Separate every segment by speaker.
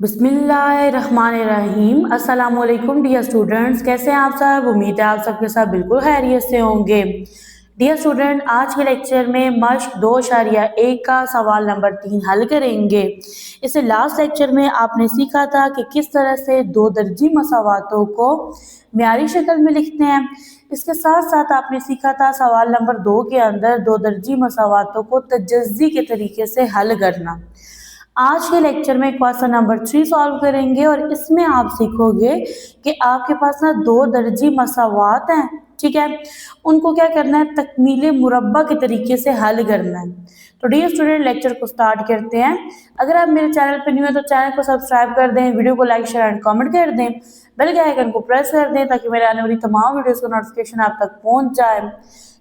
Speaker 1: बिस्मिल्लाहिर्रहमानिर्रहीम। अस्सलाम वालेकुम डियर स्टूडेंट्स, कैसे हैं आप सब। उम्मीद है आप सबके साथ बिल्कुल खैरियत से होंगे। डियर स्टूडेंट, आज के लेक्चर में मश्क 2.1 का सवाल नंबर 3 हल करेंगे। इससे लास्ट लेक्चर में आपने सीखा था कि किस तरह से दो दर्जी मसावातों को म्यारी शक्ल में लिखते हैं। इसके साथ साथ आपने सीखा था सवाल नंबर 2 के अंदर दो दर्जी मसावातों को तजज़ी के तरीके से हल करना। आज के लेक्चर में क्वेश्चन नंबर 3 सॉल्व करेंगे और इसमें आप सीखोगे कि आपके पास ना दो दर्जी मसावात हैं, ठीक है, उनको क्या करना है, तकमीले मुरब्बा के तरीके से हल करना है। तो डियर स्टूडेंट, लेक्चर को स्टार्ट करते हैं। अगर आप मेरे चैनल पर न्यू है तो चैनल को सब्सक्राइब कर दें, वीडियो को लाइक शेयर एंड कमेंट कर दें, बेल के आइकन को प्रेस कर दें ताकि मेरे आने वाली तमाम वीडियोस का नोटिफिकेशन आप तक पहुंच जाए।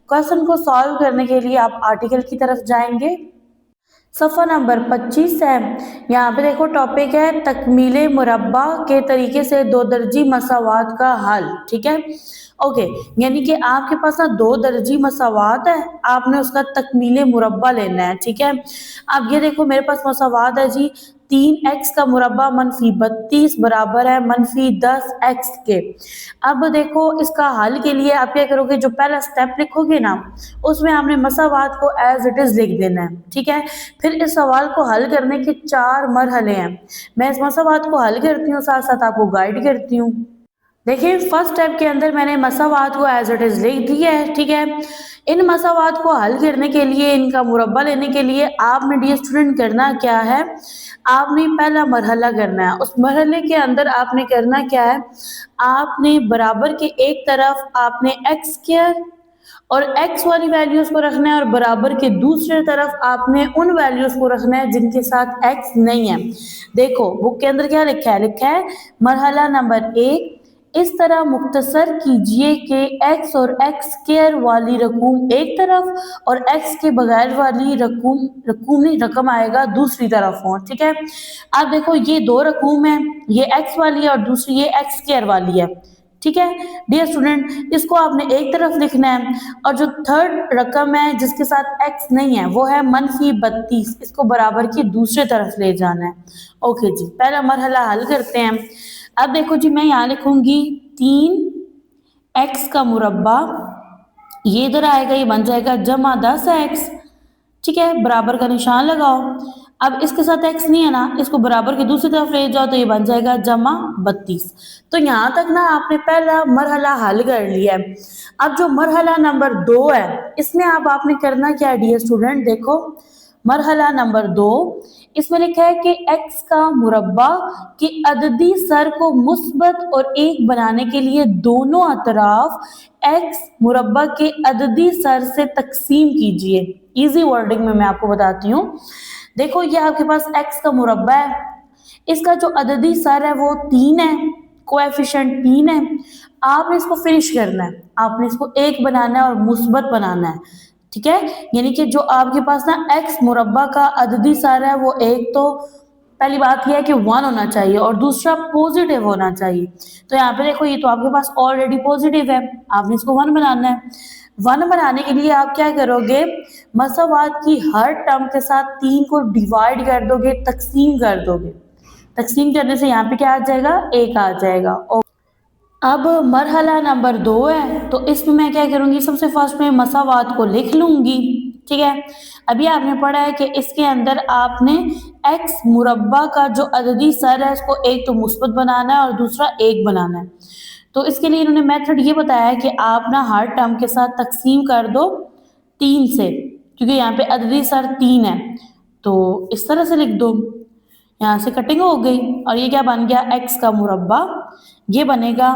Speaker 1: क्वेश्चन को सॉल्व करने के लिए आप आर्टिकल की तरफ जाएंगे। सफ़ा नंबर 25 है। यहाँ पे देखो टॉपिक है तकमीले मुरब्बा के तरीके से दो दर्जी मसावात का हल, ठीक है। ओके, यानी कि आपके पास ना दो दर्जी मसावात है, आपने उसका तकमीले मुरब्बा लेना है, ठीक है। अब ये देखो मेरे पास मसावात है जी 3x का मुरब्बा -32 बराबर है -10x के। अब देखो इसका हल के लिए आप क्या करोगे, जो पहला स्टेप लिखोगे ना उसमें आपने मसावात को एज इट इज लिख देना है, ठीक है। फिर इस सवाल को हल करने के 4 मरहले हैं। मैं इस मसावात को हल करती हूँ, साथ साथ आपको गाइड करती हूँ। देखिए फर्स्ट स्टेप के अंदर मैंने मसावात को एज इट इज लिख दिया है, ठीक है। इन मसावात को हल करने के लिए, इनका मुरब्बा लेने के लिए आपने डियर स्टूडेंट करना क्या है, आपने पहला मरहला करना है। उस मरहले के अंदर आपने करना क्या है, आपने बराबर के एक तरफ आपने एक्स स्क्वायर और x वाली वैल्यूज को रखना है और बराबर के दूसरे तरफ आपने उन वैल्यूज को रखना है जिनके साथ x नहीं है। देखो बुक के अंदर क्या लिखा है मरहला नंबर 1, इस तरह मुख्तसर कीजिए कि x और x स्क्वायर वाली रकूम एक तरफ और x के बगैर वाली रकम आएगा दूसरी तरफ हो, ठीक है। अब देखो ये दो रकूम है, ये x वाली है और दूसरी ये x स्क्वायर वाली है, ठीक है। डियर स्टूडेंट, इसको आपने एक तरफ लिखना है और जो थर्ड रकम है जिसके साथ x नहीं है वो है -32, इसको बराबर की दूसरे तरफ ले जाना है। ओके जी, पहला मरहला हल करते हैं। अब देखो जी मैं यहाँ लिखूंगी 3x का मुरब्बा, ये इधर आएगा, ये बन जाएगा जमा 10x, ठीक है, बराबर का निशान लगाओ। अब इसके साथ x नहीं है ना, इसको बराबर की दूसरी तरफ ले जाओ तो ये बन जाएगा जमा 32। तो यहाँ तक ना आपने पहला मरहला हल कर लिया है। अब जो मरहला नंबर 2 है इसमें अब आपने करना क्या है डियर स्टूडेंट, देखो मरहला नंबर 2, इसमें लिखा है कि x का मुरब्बा की अददी सर को मुस्बत और 1 बनाने के लिए दोनों अतराफ x मुरब्बा के अददी सर से तकसीम कीजिए। इजी वर्डिंग में मैं आपको बताती हूँ। देखो ये आपके पास x का मुरब्बा है, इसका जो अददी सर है वो 3 है, कोएफिशिएंट 3 है। आपने इसको फिनिश करना है, आपने इसको 1 बनाना है और मुस्बत बनाना है, ठीक है। यानी कि जो आपके पास ना x मुरब्बा का अददी सर है वो एक तो पहली बात यह है कि 1 होना चाहिए और दूसरा पॉजिटिव होना चाहिए। तो यहाँ पे देखो ये तो आपके पास ऑलरेडी पॉजिटिव है, आपने इसको 1 बनाना है। 1 बनाने के लिए आप क्या करोगे, मसावात की हर टर्म के साथ 3 को डिवाइड कर दोगे, तकसीम कर दोगे। तकसीम करने से यहाँ पे क्या आ जाएगा, 1 आ जाएगा। अब मरहला नंबर 2 है, तो इसमें मैं क्या करूंगी, सबसे फर्स्ट में मसावात को लिख लूंगी, ठीक है। अभी आपने पढ़ा है कि इसके अंदर आपने x मुरब्बा का जो अददी सर है इसको एक तो मुस्बत बनाना है और दूसरा 1 बनाना है। तो इसके लिए इन्होंने मेथड ये बताया है कि आप ना हर टर्म के साथ तकसीम कर दो 3 से, क्योंकि यहाँ पे अददी सर 3 है, तो इस तरह से लिख दो। यहाँ से कटिंग हो गई और ये क्या बन गया, x का मुरब्बा, ये बनेगा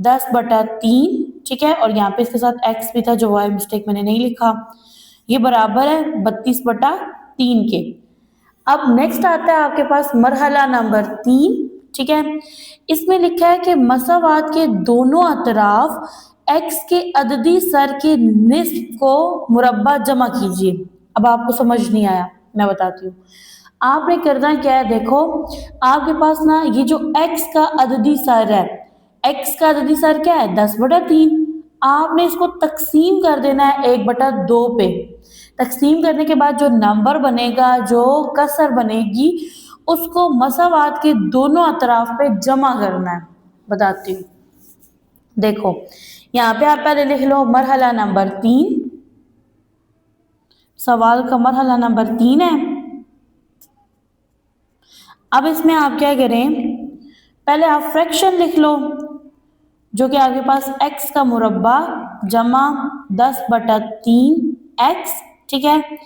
Speaker 1: 10/3, ठीक है। और यहाँ पे इसके साथ x भी था जो है मिस्टेक मैंने नहीं लिखा, ये बराबर है 32/3 के। अब नेक्स्ट आता है आपके पास मरहला नंबर 3, ठीक है। इसमें लिखा है कि मसावात के दोनों अतराफ x के अददी सर के निस्फ को मुरब्बा जमा कीजिए। अब आपको समझ नहीं आया, मैं बताती हूँ। आपने करना क्या है, देखो आपके पास ना ये जो x का अददी सर है, x का अददी सर क्या है 10/3, आपने इसको तकसीम कर देना है 1/2 पे। तकसीम करने के बाद जो नंबर बनेगा, जो कसर बनेगी, उसको मसावात के दोनों अतराफ पे जमा करना है। बताती हूँ, देखो यहाँ पे आप पहले लिख लो मरहला नंबर 3, सवाल का मरहला नंबर 3 है। अब इसमें आप क्या करें, पहले आप फ्रैक्शन लिख लो, जो कि आपके पास x का मुरब्बा जमा 10/3 x, ठीक है।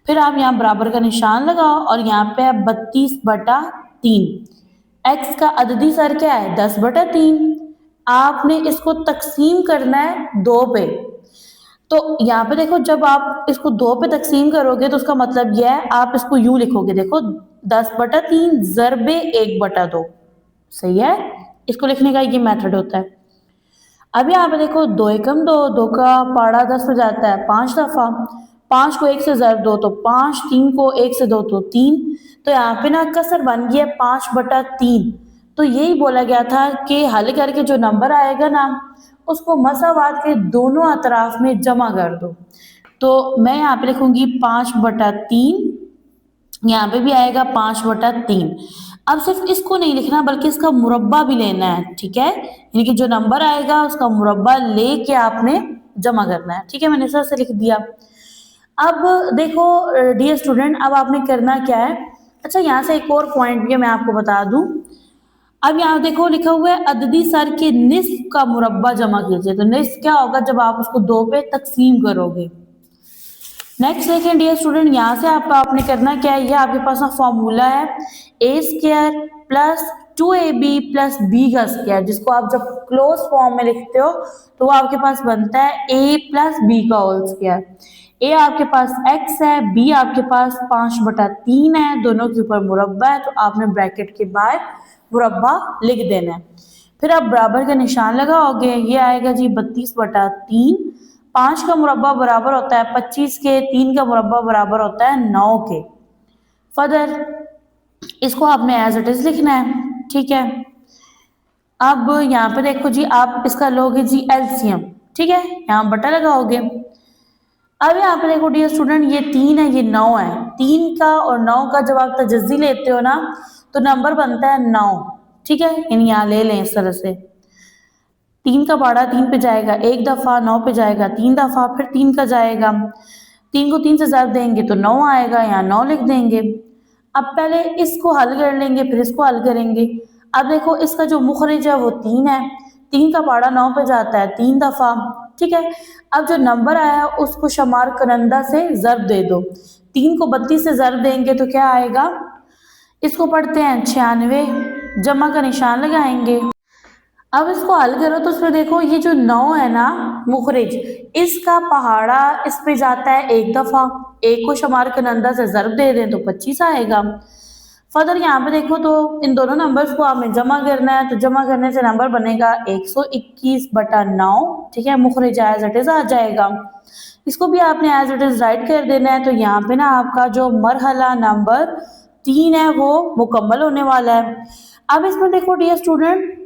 Speaker 1: फिर आप यहाँ बराबर का निशान लगाओ और यहाँ पे है 32/3। x का अददी सर क्या है 10/3। आपने इसको तकसीम करना है 2 पे। तो यहाँ पे देखो, जब आप इसको 2 पे तकसीम करोगे तो उसका मतलब यह है, आप इसको यूं लिखोगे, देखो 10/3 ज़रबे 1/2। सही है, इसको लिखने का ये मेथड होता है। अब यहाँ पे देखो 2 एकम 2, 2 का पाड़ा 10 हो जाता है 5 दफ़ा। 5 को 1 से ज़रब दो तो 5, 3 को 1 से 2 तो 3। तो यहाँ पे ना कसर बन गया 5/3। तो यही बोला गया था कि हल करके जो नंबर आएगा ना, उसको मसावात के दोनों अतराफ में जमा कर दो। तो मैं यहाँ पे लिखूंगी 5/3, यहाँ पे भी आएगा 5/3। अब सिर्फ इसको नहीं लिखना बल्कि इसका मुरब्बा भी लेना है, ठीक है। यानी कि जो नंबर आएगा उसका मुरब्बा लेके आपने जमा करना है, ठीक है। मैंने इस तरह से लिख दिया। अब देखो डियर स्टूडेंट, अब आपने करना क्या है। अच्छा, यहाँ से एक और पॉइंट भी मैं आपको बता दूं। अब यहाँ देखो लिखा हुआ है अददी सर के निस्फ का मुरब्बा जमा कीजिए। तो निस्फ क्या होगा, जब आप उसको 2 पे तकसीम करोगे। नेक्स्ट देखें डियर स्टूडेंट, यहाँ से आपने करना क्या है, ये आपके पास ना फॉर्मूला है a² plus 2ab plus b का स्क्वायर, जिसको आप जब क्लोज फॉर्म में लिखते हो तो वो आपके पास बनता है a प्लस b का होल स्क्वायर। a आपके पास x है, b आपके पास 5/3 है, दोनों के ऊपर मुरब्बा है, तो आपने ब्रैकेट के बाहर मुरब्बा लिख देना है। फिर आप बराबर का निशान लगाओगे, ये आएगा जी 32/3। 5 का मुरब्बा बराबर होता है 25 के, 3 का मुरब्बा बराबर होता है 9 के। फर्दर इसको आपने एज इट इज लिखना है, ठीक है। अब यहाँ पे देखो जी, आप इसका लोगे जी एलसीएम, ठीक है, यहाँ बटा लगाओगे। अब यहाँ पे देखो डियर स्टूडेंट, ये 3 है, ये 9 है। 3 का और 9 का जब आप तजज़ी लेते हो ना, तो नंबर बनता है 9, ठीक है। यानी यहाँ ले लें इस तरह से, 3 का पाड़ा 3 पे जाएगा 1 दफ़ा, 9 पे जाएगा 3 दफ़ा, फिर 3 का जाएगा, 3 को 3 से ज़रब देंगे तो 9 आएगा, यहाँ 9 लिख देंगे। अब पहले इसको हल कर लेंगे, फिर इसको हल करेंगे। अब देखो इसका जो मुखरिज है वो 3 है, 3 का पाड़ा 9 पे जाता है 3 दफ़ा, ठीक है। अब जो नंबर आया उसको शुमार करंदा से ज़रब दे दो। 3 को 32 से ज़रब देंगे तो क्या आएगा, इसको पढ़ते हैं 96, जमा का निशान लगाएंगे। अब इसको हल करो तो उसमें देखो ये जो 9 है ना मुखरिज, इसका पहाड़ा इस पे जाता है 1 दफ़ा, 1 को शुमार करंदा से ज़रब दे दें तो 25 आएगा। फर्दर यहाँ पे देखो तो इन दोनों नंबर्स को हमें जमा करना है, तो जमा करने से नंबर बनेगा 121/9, ठीक है। मुखरिज एज इट इज आ जाएगा, इसको भी आपने एज इट इज राइट कर देना है। तो यहाँ पे ना आपका जो मरहला नंबर 3 है वो मुकम्मल होने वाला है। अब इसमें देखो डियर स्टूडेंट,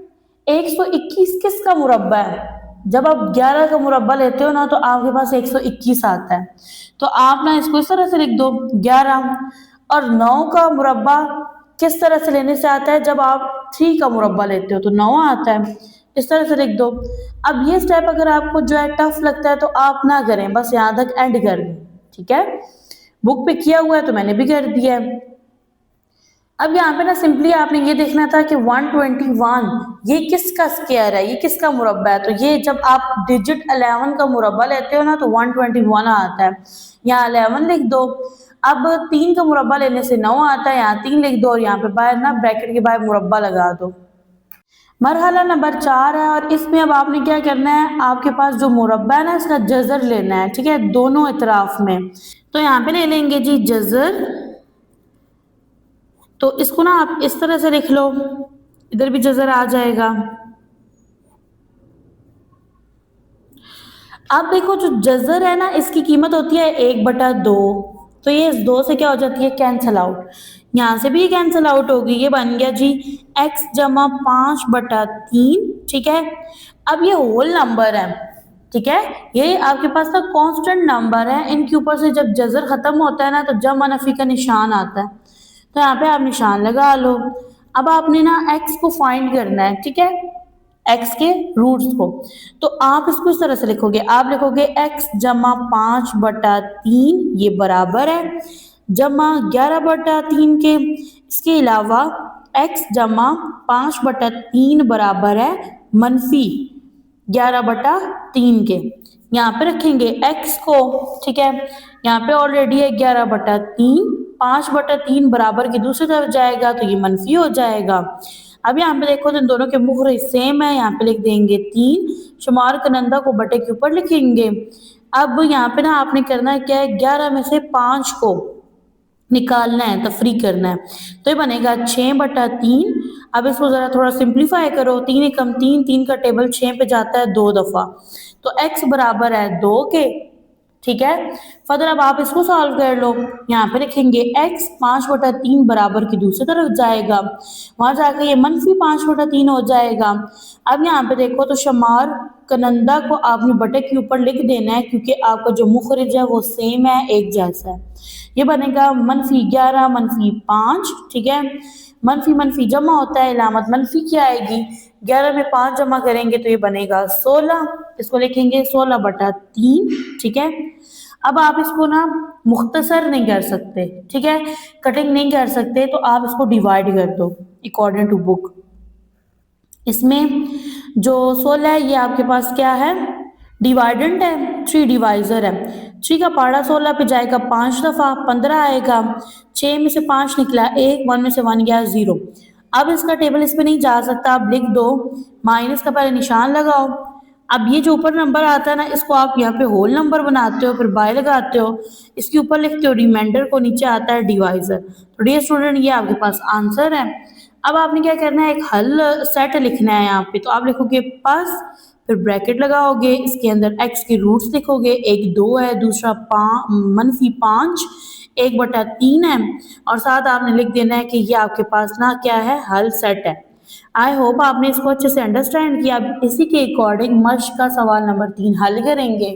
Speaker 1: 121 किसका मुरब्बा है। जब आप 11 का मुरब्बा लेते हो ना तो आपके पास 121 आता है। तो आप ना इसको इस तरह से लिख दो 11। और 9 का मुरब्बा किस तरह से लेने से आता है, जब आप 3 का मुरब्बा लेते हो तो 9 आता है, इस तरह से लिख दो। अब ये स्टेप अगर आपको जो है टफ लगता है तो आप ना करें, बस यहाँ तक एंड कर दें, ठीक है। बुक पे किया हुआ है तो मैंने भी कर दिया है। अब यहाँ पे ना सिंपली आपने ये देखना था कि 121 ये किसका स्क्वायर है, ये किसका मुरब्बा है। तो ये जब आप डिजिट 11 का मुरब्बा लेते हो ना तो 121 आता है, यहाँ 11 लिख दो। अब 3 का मुरब्बा लेने से 9 आता है, यहाँ 3 लिख दो और यहाँ पे बाहर ना ब्रैकेट के बाहर मुरब्बा लगा दो। मरहला नंबर 4 है और इसमें अब आपने क्या करना है, आपके पास जो मुरब्बा है ना इसका जज़र लेना है, ठीक है, दोनों इतराफ में। तो यहाँ पे ले लेंगे जी जज़र, तो इसको ना आप इस तरह से लिख लो, इधर भी जज़र आ जाएगा। अब देखो जो जज़र है ना इसकी कीमत होती है 1/2, तो ये इस 2 से क्या हो जाती है, कैंसल आउट। यहाँ से भी कैंसल आउट होगी, ये बन गया जी x जमा 5/3, ठीक है। अब ये होल नंबर है, ठीक है, ये आपके पास ना कांस्टेंट नंबर है, इनके ऊपर से जब जज़र खत्म होता है ना तो जमा नफी का निशान आता है। तो यहाँ पे आप निशान लगा लो। अब आपने ना x को फाइंड करना है, ठीक है, x के रूट्स को। तो आप इसको इस तरह से लिखोगे, आप लिखोगे x जमा 5/3 ये बराबर है जमा 11/3 के। इसके अलावा x जमा 5/3 बराबर है मनफी 11/3 के। यहाँ पे रखेंगे x को, ठीक है, यहाँ पे ऑलरेडी है 11/3, 5/3 बराबर की दूसरी तरफ जाएगा तो ये मनफी हो जाएगा। अब यहाँ पे देखो तो इन दोनों के मुखरज सेम है, यहाँ पे लिख देंगे 3, शुमार कनंदा को बटे के ऊपर लिखेंगे। अब यहाँ पे ना आपने करना है क्या है, 11 में से 5 को निकालना है, तफरी करना है, तो ये बनेगा 6/3। अब इसको जरा थोड़ा सिंप्लीफाई करो, 3 एकम 3, 3 का टेबल 6 पे जाता है 2 दफा, तो x बराबर है 2 के, ठीक है। फर्दर अब आप इसको सॉल्व कर लो, यहाँ पे लिखेंगे x 5/3 बराबर की दूसरी तरफ जाएगा, वहां जाकर ये मनफी 5/3 हो जाएगा। अब यहाँ पे देखो तो शमार कनंदा को आपने बटे के ऊपर लिख देना है क्योंकि आपका जो मुखरिज है वो सेम है, एक जैसा है। ये बनेगा मनफी 11 मनफी 5, ठीक है। मनफी मनफी जमा होता है, इलामत मनफी क्या आएगी, 11 में 5 जमा करेंगे तो ये बनेगा 16, इसको लिखेंगे 16/3, ठीक है। अब आप इसको ना मुख्तसर नहीं कर सकते, ठीक है, कटिंग नहीं कर सकते, तो आप इसको डिवाइड कर दो अकॉर्डिंग टू बुक। इसमें जो 16 है ये आपके पास क्या है, डिवाइडेंट है, 3 डिवाइजर है। 3 का पारा 16 पे जाएगा 5 दफा, 15 आएगा। 6 में से 5 निकला 1, 1 में से 1 गया 0। अब इसका टेबल इस पे नहीं जा सकता, आप लिख दो, माइनस का पहले निशान लगाओ। अब ये जो ऊपर नंबर आता है ना, इसको आप यहाँ पे होल नंबर बनाते हो, फिर बाय लगाते हो, इसके ऊपर लिखते हो रिमाइंडर को, नीचे आता है डिवाइजर। तो डियर स्टूडेंट ये आपके पास आंसर है। अब आपने क्या करना है, एक हल सेट लिखना है यहाँ पे, तो आप लिखोगे प्लस, फिर ब्रैकेट लगाओगे, इसके अंदर x के रूट्स लिखोगे, एक 2 है, दूसरा मनफी 5, 1/3 है, और साथ आपने लिख देना है कि ये आपके पास ना क्या है, हल सेट है। आई होप आपने इसको अच्छे से अंडरस्टैंड किया। अब इसी के अकॉर्डिंग मश्क का सवाल नंबर 3 हल करेंगे।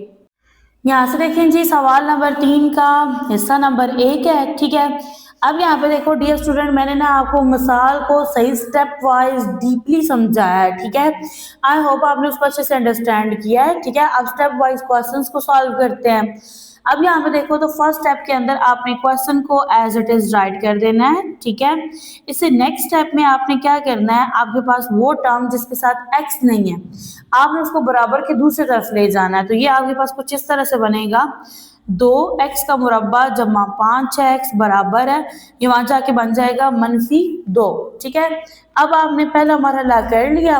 Speaker 1: यहाँ से देखें जी, सवाल नंबर 3 का हिस्सा नंबर 1 है, ठीक है। अब यहाँ पे देखो डियर स्टूडेंट, मैंने ना आपको मिसाल को सही स्टेप वाइज डीपली समझाया है, ठीक है। आई होप आपने उसको अच्छे से अंडरस्टैंड किया है, ठीक है। अब स्टेप वाइज क्वेश्चंस को सॉल्व करते हैं। अब यहाँ पे देखो तो फर्स्ट स्टेप के अंदर आपने क्वेश्चन को एज इट इज राइट कर देना है, ठीक है। इससे नेक्स्ट स्टेप में आपने क्या करना है, आपके पास वो टर्म जिसके साथ x नहीं है, आपने उसको बराबर के दूसरी तरफ ले जाना है। तो ये आपके पास कुछ इस तरह से बनेगा, 2x का मुरब्बा जमा 5x बराबर है, ये वहां जाके बन जाएगा मनफी 2, ठीक है। अब आपने पहला मरहला कर लिया।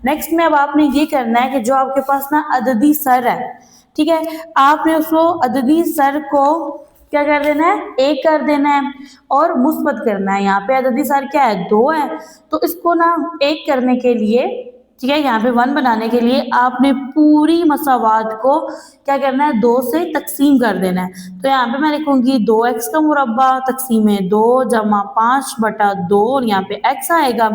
Speaker 1: नेक्स्ट में अब आपने ये करना है कि जो आपके पास ना अददी सर है, ठीक है, आपने उसको अददी सर को क्या कर देना है, 1 कर देना है और मुस्बत करना है। यहाँ पे अददी सर क्या है, 2 है, तो इसको ना 1 करने के लिए, ठीक है, यहाँ पे 1 बनाने के लिए आपने पूरी मसावात को क्या करना है, 2 से तकसीम कर देना है। तो यहाँ पे मैं लिखूंगी 2x का मुरब्बा तकसीम 2 जमा 5/2, और यहाँ पे x आएगा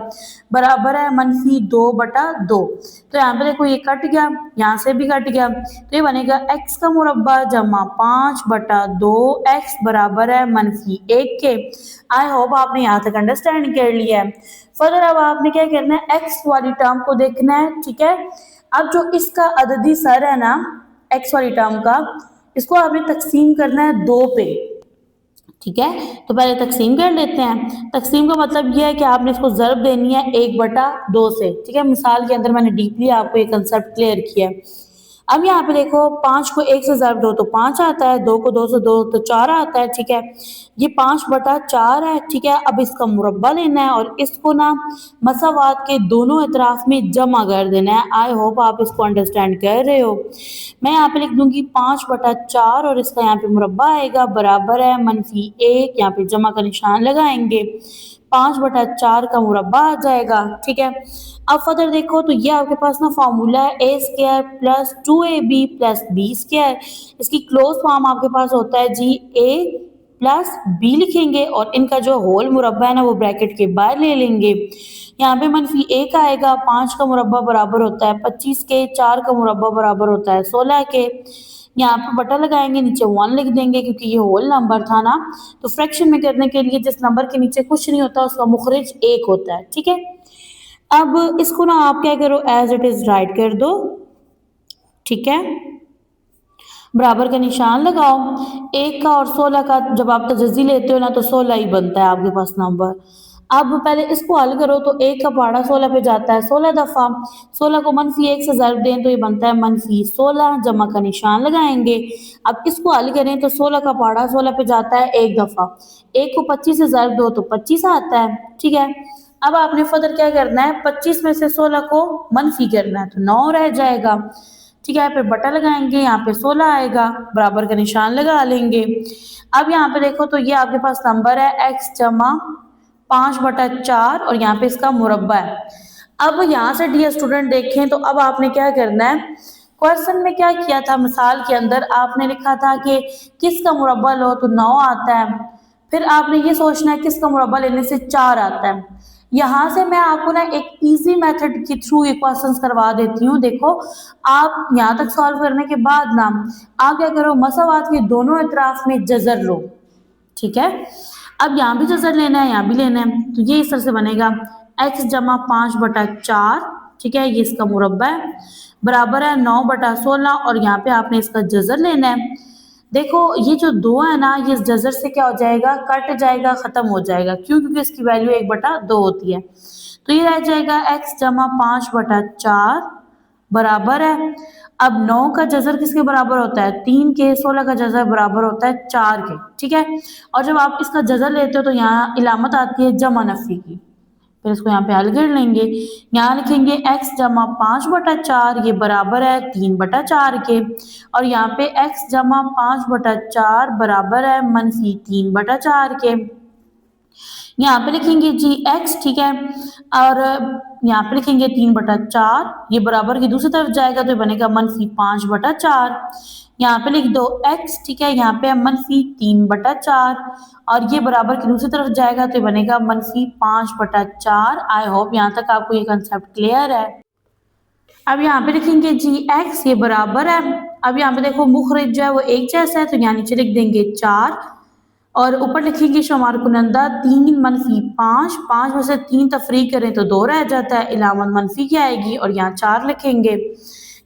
Speaker 1: बराबर है मनफी 2/2। तो यहाँ पे देखो ये कट गया, यहाँ से भी कट गया, तो ये बनेगा x का मुरब्बा जमा 5/2, x बराबर है मनफी 1 के। आई होप आपने यहाँ तक अंडरस्टैंड कर लिया है। फर्दर अब आपने क्या करना है, x वाली टर्म को देखना है, ठीक है। अब जो इसका अददी सर है ना x वाली टर्म का, इसको आपने तकसीम करना है 2 पे, ठीक है। तो पहले तकसीम कर लेते हैं। तकसीम का मतलब यह है कि आपने इसको ज़र्ब देनी है 1/2 से, ठीक है। मिसाल के अंदर मैंने डीपली आपको ये कंसेप्ट क्लियर किया है। अब यहाँ पे देखो 5 को 1 से ज़र्ब दो तो 5 आता है, 2 को 2 से 2 तो 4 आता है, ठीक है। ये 5/4 है, ठीक है। अब इसका मुरब्बा लेना है और इसको ना मसावात के दोनों अतराफ में जमा कर देना है। आई होप आप इसको अंडरस्टैंड कर रहे हो। मैं यहाँ पे लिख दूंगी 5/4 और इसका यहाँ पे मुरब्बा आएगा बराबर है मनफी 1, यहाँ पे जमा का निशान लगाएंगे, 5/4 का मुरब्बा आ जाएगा, ठीक है। अब फर्दर देखो तो ये आपके पास ना फार्मूला है a² plus 2ab plus b²। इसकी क्लोज फॉर्म आपके पास होता है जी a प्लस b लिखेंगे और इनका जो होल मुरब्बा है ना वो ब्रैकेट के बाहर ले लेंगे। यहाँ पे मनफी 1 आएगा, 5 का मुरब्बा बराबर होता है 25 के, 4 का मुरब्बा बराबर होता है 16 के। यहाँ पर बटा लगाएंगे, नीचे 1 लिख देंगे क्योंकि ये होल नंबर था ना। तो फ्रैक्शन में करने के लिए जिस नंबर के नीचे कुछ नहीं होता उसका मुखरिज 1 होता है, ठीक है। अब इसको ना आप क्या करो, एज इट इज राइट कर दो, ठीक है। बराबर का निशान लगाओ। 1 का और 16 का जब आप तजज़ी लेते हो ना तो 16 ही बनता है आपके पास नंबर। अब पहले इसको हल करो तो 1 का पहाड़ा 16 पे जाता है 16 दफ़ा। 16 को -1 से ज़र्ब दें तो ये बनता है -16, जमा का निशान लगाएंगे। अब इसको हल करें तो 16 का पहाड़ा 16 पे जाता है 1 दफ़ा। 1 को 25 से ज़र्ब दो तो 25 आता है, ठीक है। अब आपने फर्दर क्या करना है, 25 में से 16 को मनफी करना है तो 9 रह जाएगा, ठीक है। फिर बटा लगाएंगे, यहाँ पे 16 आएगा, बराबर का निशान लगा लेंगे। अब यहाँ पे देखो तो ये आपके पास नंबर है x जमा 5/4 और यहाँ पे इसका मुरब्बा है। अब यहाँ से डियर स्टूडेंट देखें तो अब आपने क्या करना है, क्वेश्चन में क्या किया था, मिसाल के अंदर आपने लिखा था कि किसका मुरब्बा लो तो 9 आता है। फिर आपने ये सोचना है किसका मुरब्बा लेने से 4 आता है। यहाँ से मैं आपको ना एक इजी मेथड के थ्रू ये क्वेश्चंस करवा देती हूँ। देखो आप यहाँ तक सॉल्व करने के बाद ना आप क्या करो, मसावात के दोनों अतराफ में जजर लो, ठीक है। अब यहाँ भी जजर लेना है, यहाँ भी लेना है, तो ये इस तरह से बनेगा x जमा 5/4, ठीक है, ये इसका मुरब्बा है, बराबर है 9/16 और यहाँ पे आपने इसका जजर लेना है। देखो ये जो 2 है ना, ये इस जजर से क्या हो जाएगा, कट जाएगा, खत्म हो जाएगा। क्यों? क्योंकि इसकी वैल्यू 1/2 होती है। तो ये रह जाएगा x जमा 5/4 बराबर है। अब 9 का जजर किसके बराबर होता है, 3 के। 16 का जजर बराबर होता है 4 के, ठीक है। और जब आप इसका जजर लेते हो तो यहाँ इलामत आती है जमा नफी की। फिर इसको यहाँ पे हल कर लेंगे, यहाँ लिखेंगे x जमा 5/4 ये बराबर है 3/4 के, और यहाँ पे x जमा 5/4 बराबर है -3/4 के। यहाँ पे लिखेंगे जी x, ठीक है, और यहाँ पे लिखेंगे 3/4, ये बराबर की दूसरी तरफ जाएगा तो बनेगा -5/4। यहाँ पे लिख दो x, ठीक है, यहाँ पे -3/4 और ये बराबर की दूसरी तरफ जाएगा तो बनेगा -5/4। आई होप यहाँ तक आपको ये कंसेप्ट क्लियर है। अब यहाँ पे लिखेंगे जी x, ये बराबर है। अब यहाँ पे देखो मुखरिज जो है वो एक जैसा है तो यहाँ नीचे लिख देंगे 4 और ऊपर लिखेंगे शुमार कुनंदा 3 -5, 5 में से 3 तफरीक करें तो 2 रह जाता है, इलामत मनफी की आएगी और यहाँ 4 लिखेंगे।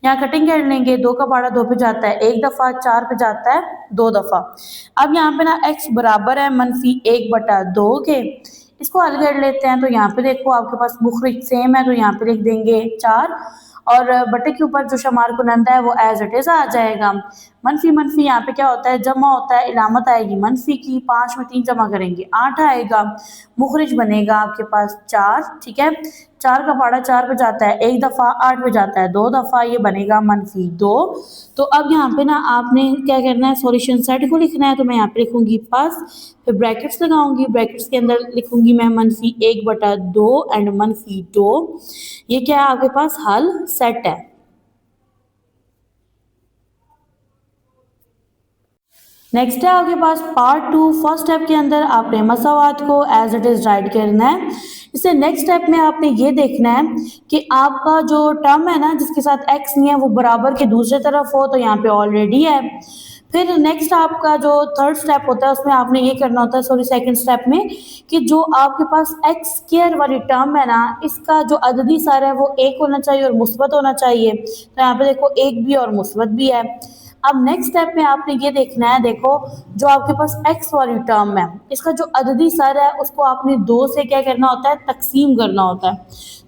Speaker 1: यहाँ कटिंग कर लेंगे, 2 का पहाड़ा 2 पे जाता है 1 दफ़ा, 4 पे जाता है 2 दफ़ा। अब यहाँ पे ना x बराबर है -1/2 के। इसको हल कर लेते हैं तो यहाँ पे देखो आपके पास मुखरिज सेम है तो यहाँ पे लिख देंगे 4 और बटे के ऊपर जो शुमार कुनंदा है वो एज इट इज आ जाएगा। मनफी मनफी यहाँ पे क्या होता है, जमा होता है, इलामत आएगी मनफी की। 5 में 3 जमा करेंगे 8 आएगा, मुखरिज बनेगा आपके पास 4, ठीक है। 4 का पहाड़ा 4 पे जाता है 1 दफ़ा, 8 पे जाता है 2 दफ़ा, ये बनेगा -2। तो अब यहाँ पे ना आपने क्या करना है, सॉल्यूशन सेट को लिखना है। तो मैं यहाँ पे लिखूंगी प्लस, फिर ब्रैकेट्स लगाऊंगी, ब्रैकेट्स के अंदर लिखूंगी मैं -1/2 एंड -2। ये क्या है आपके पास, हल सेट है। नेक्स्ट है आपके पास पार्ट 2। फर्स्ट स्टेप के अंदर आपने मसावात को एज इट इज राइट करना है। इससे नेक्स्ट स्टेप में आपने ये देखना है कि आपका जो टर्म है ना जिसके साथ x नहीं है वो बराबर के दूसरे तरफ हो, तो यहाँ पे ऑलरेडी है। फिर नेक्स्ट आपका जो थर्ड स्टेप होता है उसमें आपने ये करना होता है, सॉरी सेकंड स्टेप में, कि जो आपके पास x स्क्वायर वाली टर्म है ना इसका जो अददी सर है वो 1 होना चाहिए और मुस्बत होना चाहिए। तो यहाँ पे देखो 1 भी और मुस्बत भी है। अब नेक्स्ट स्टेप में आपने ये देखना है, देखो जो आपके पास x वाली टर्म है इसका जो अददी सर है उसको आपने 2 से क्या करना होता है, तकसीम करना होता है।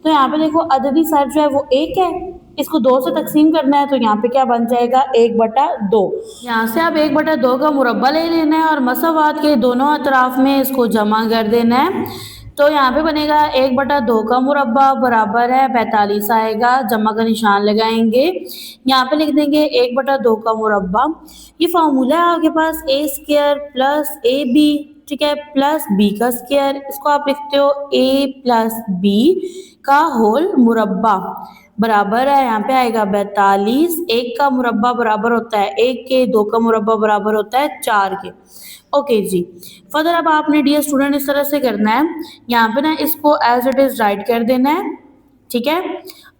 Speaker 1: तो यहाँ पे देखो अददी सर जो है वो 1 है, इसको 2 से तकसीम करना है तो यहाँ पे क्या बन जाएगा 1/2। यहाँ से आप 1/2 का मुरब्बा ले लेना है और मसावात के दोनों अतराफ में इसको जमा कर देना है। तो यहाँ पे बनेगा 1/2 का मुरब्बा बराबर है 45 आएगा, जमा का निशान लगाएंगे, यहाँ पे लिख देंगे 1/2 का मुरब्बा। ये फार्मूला है आपके पास a² प्लस ab, ठीक है, प्लस b का स्क्वायर। इसको आप लिखते हो a प्लस b का होल मुरब्बा बराबर है, यहाँ पे आएगा 42। 1 का मुरब्बा बराबर होता है 1 के, 2 का मुरब्बा बराबर होता है 4 के। ओके जी, फर्दर अब आपने डियर स्टूडेंट इस तरह से करना है, यहाँ पे ना इसको एज इट इज राइट कर देना है, ठीक है।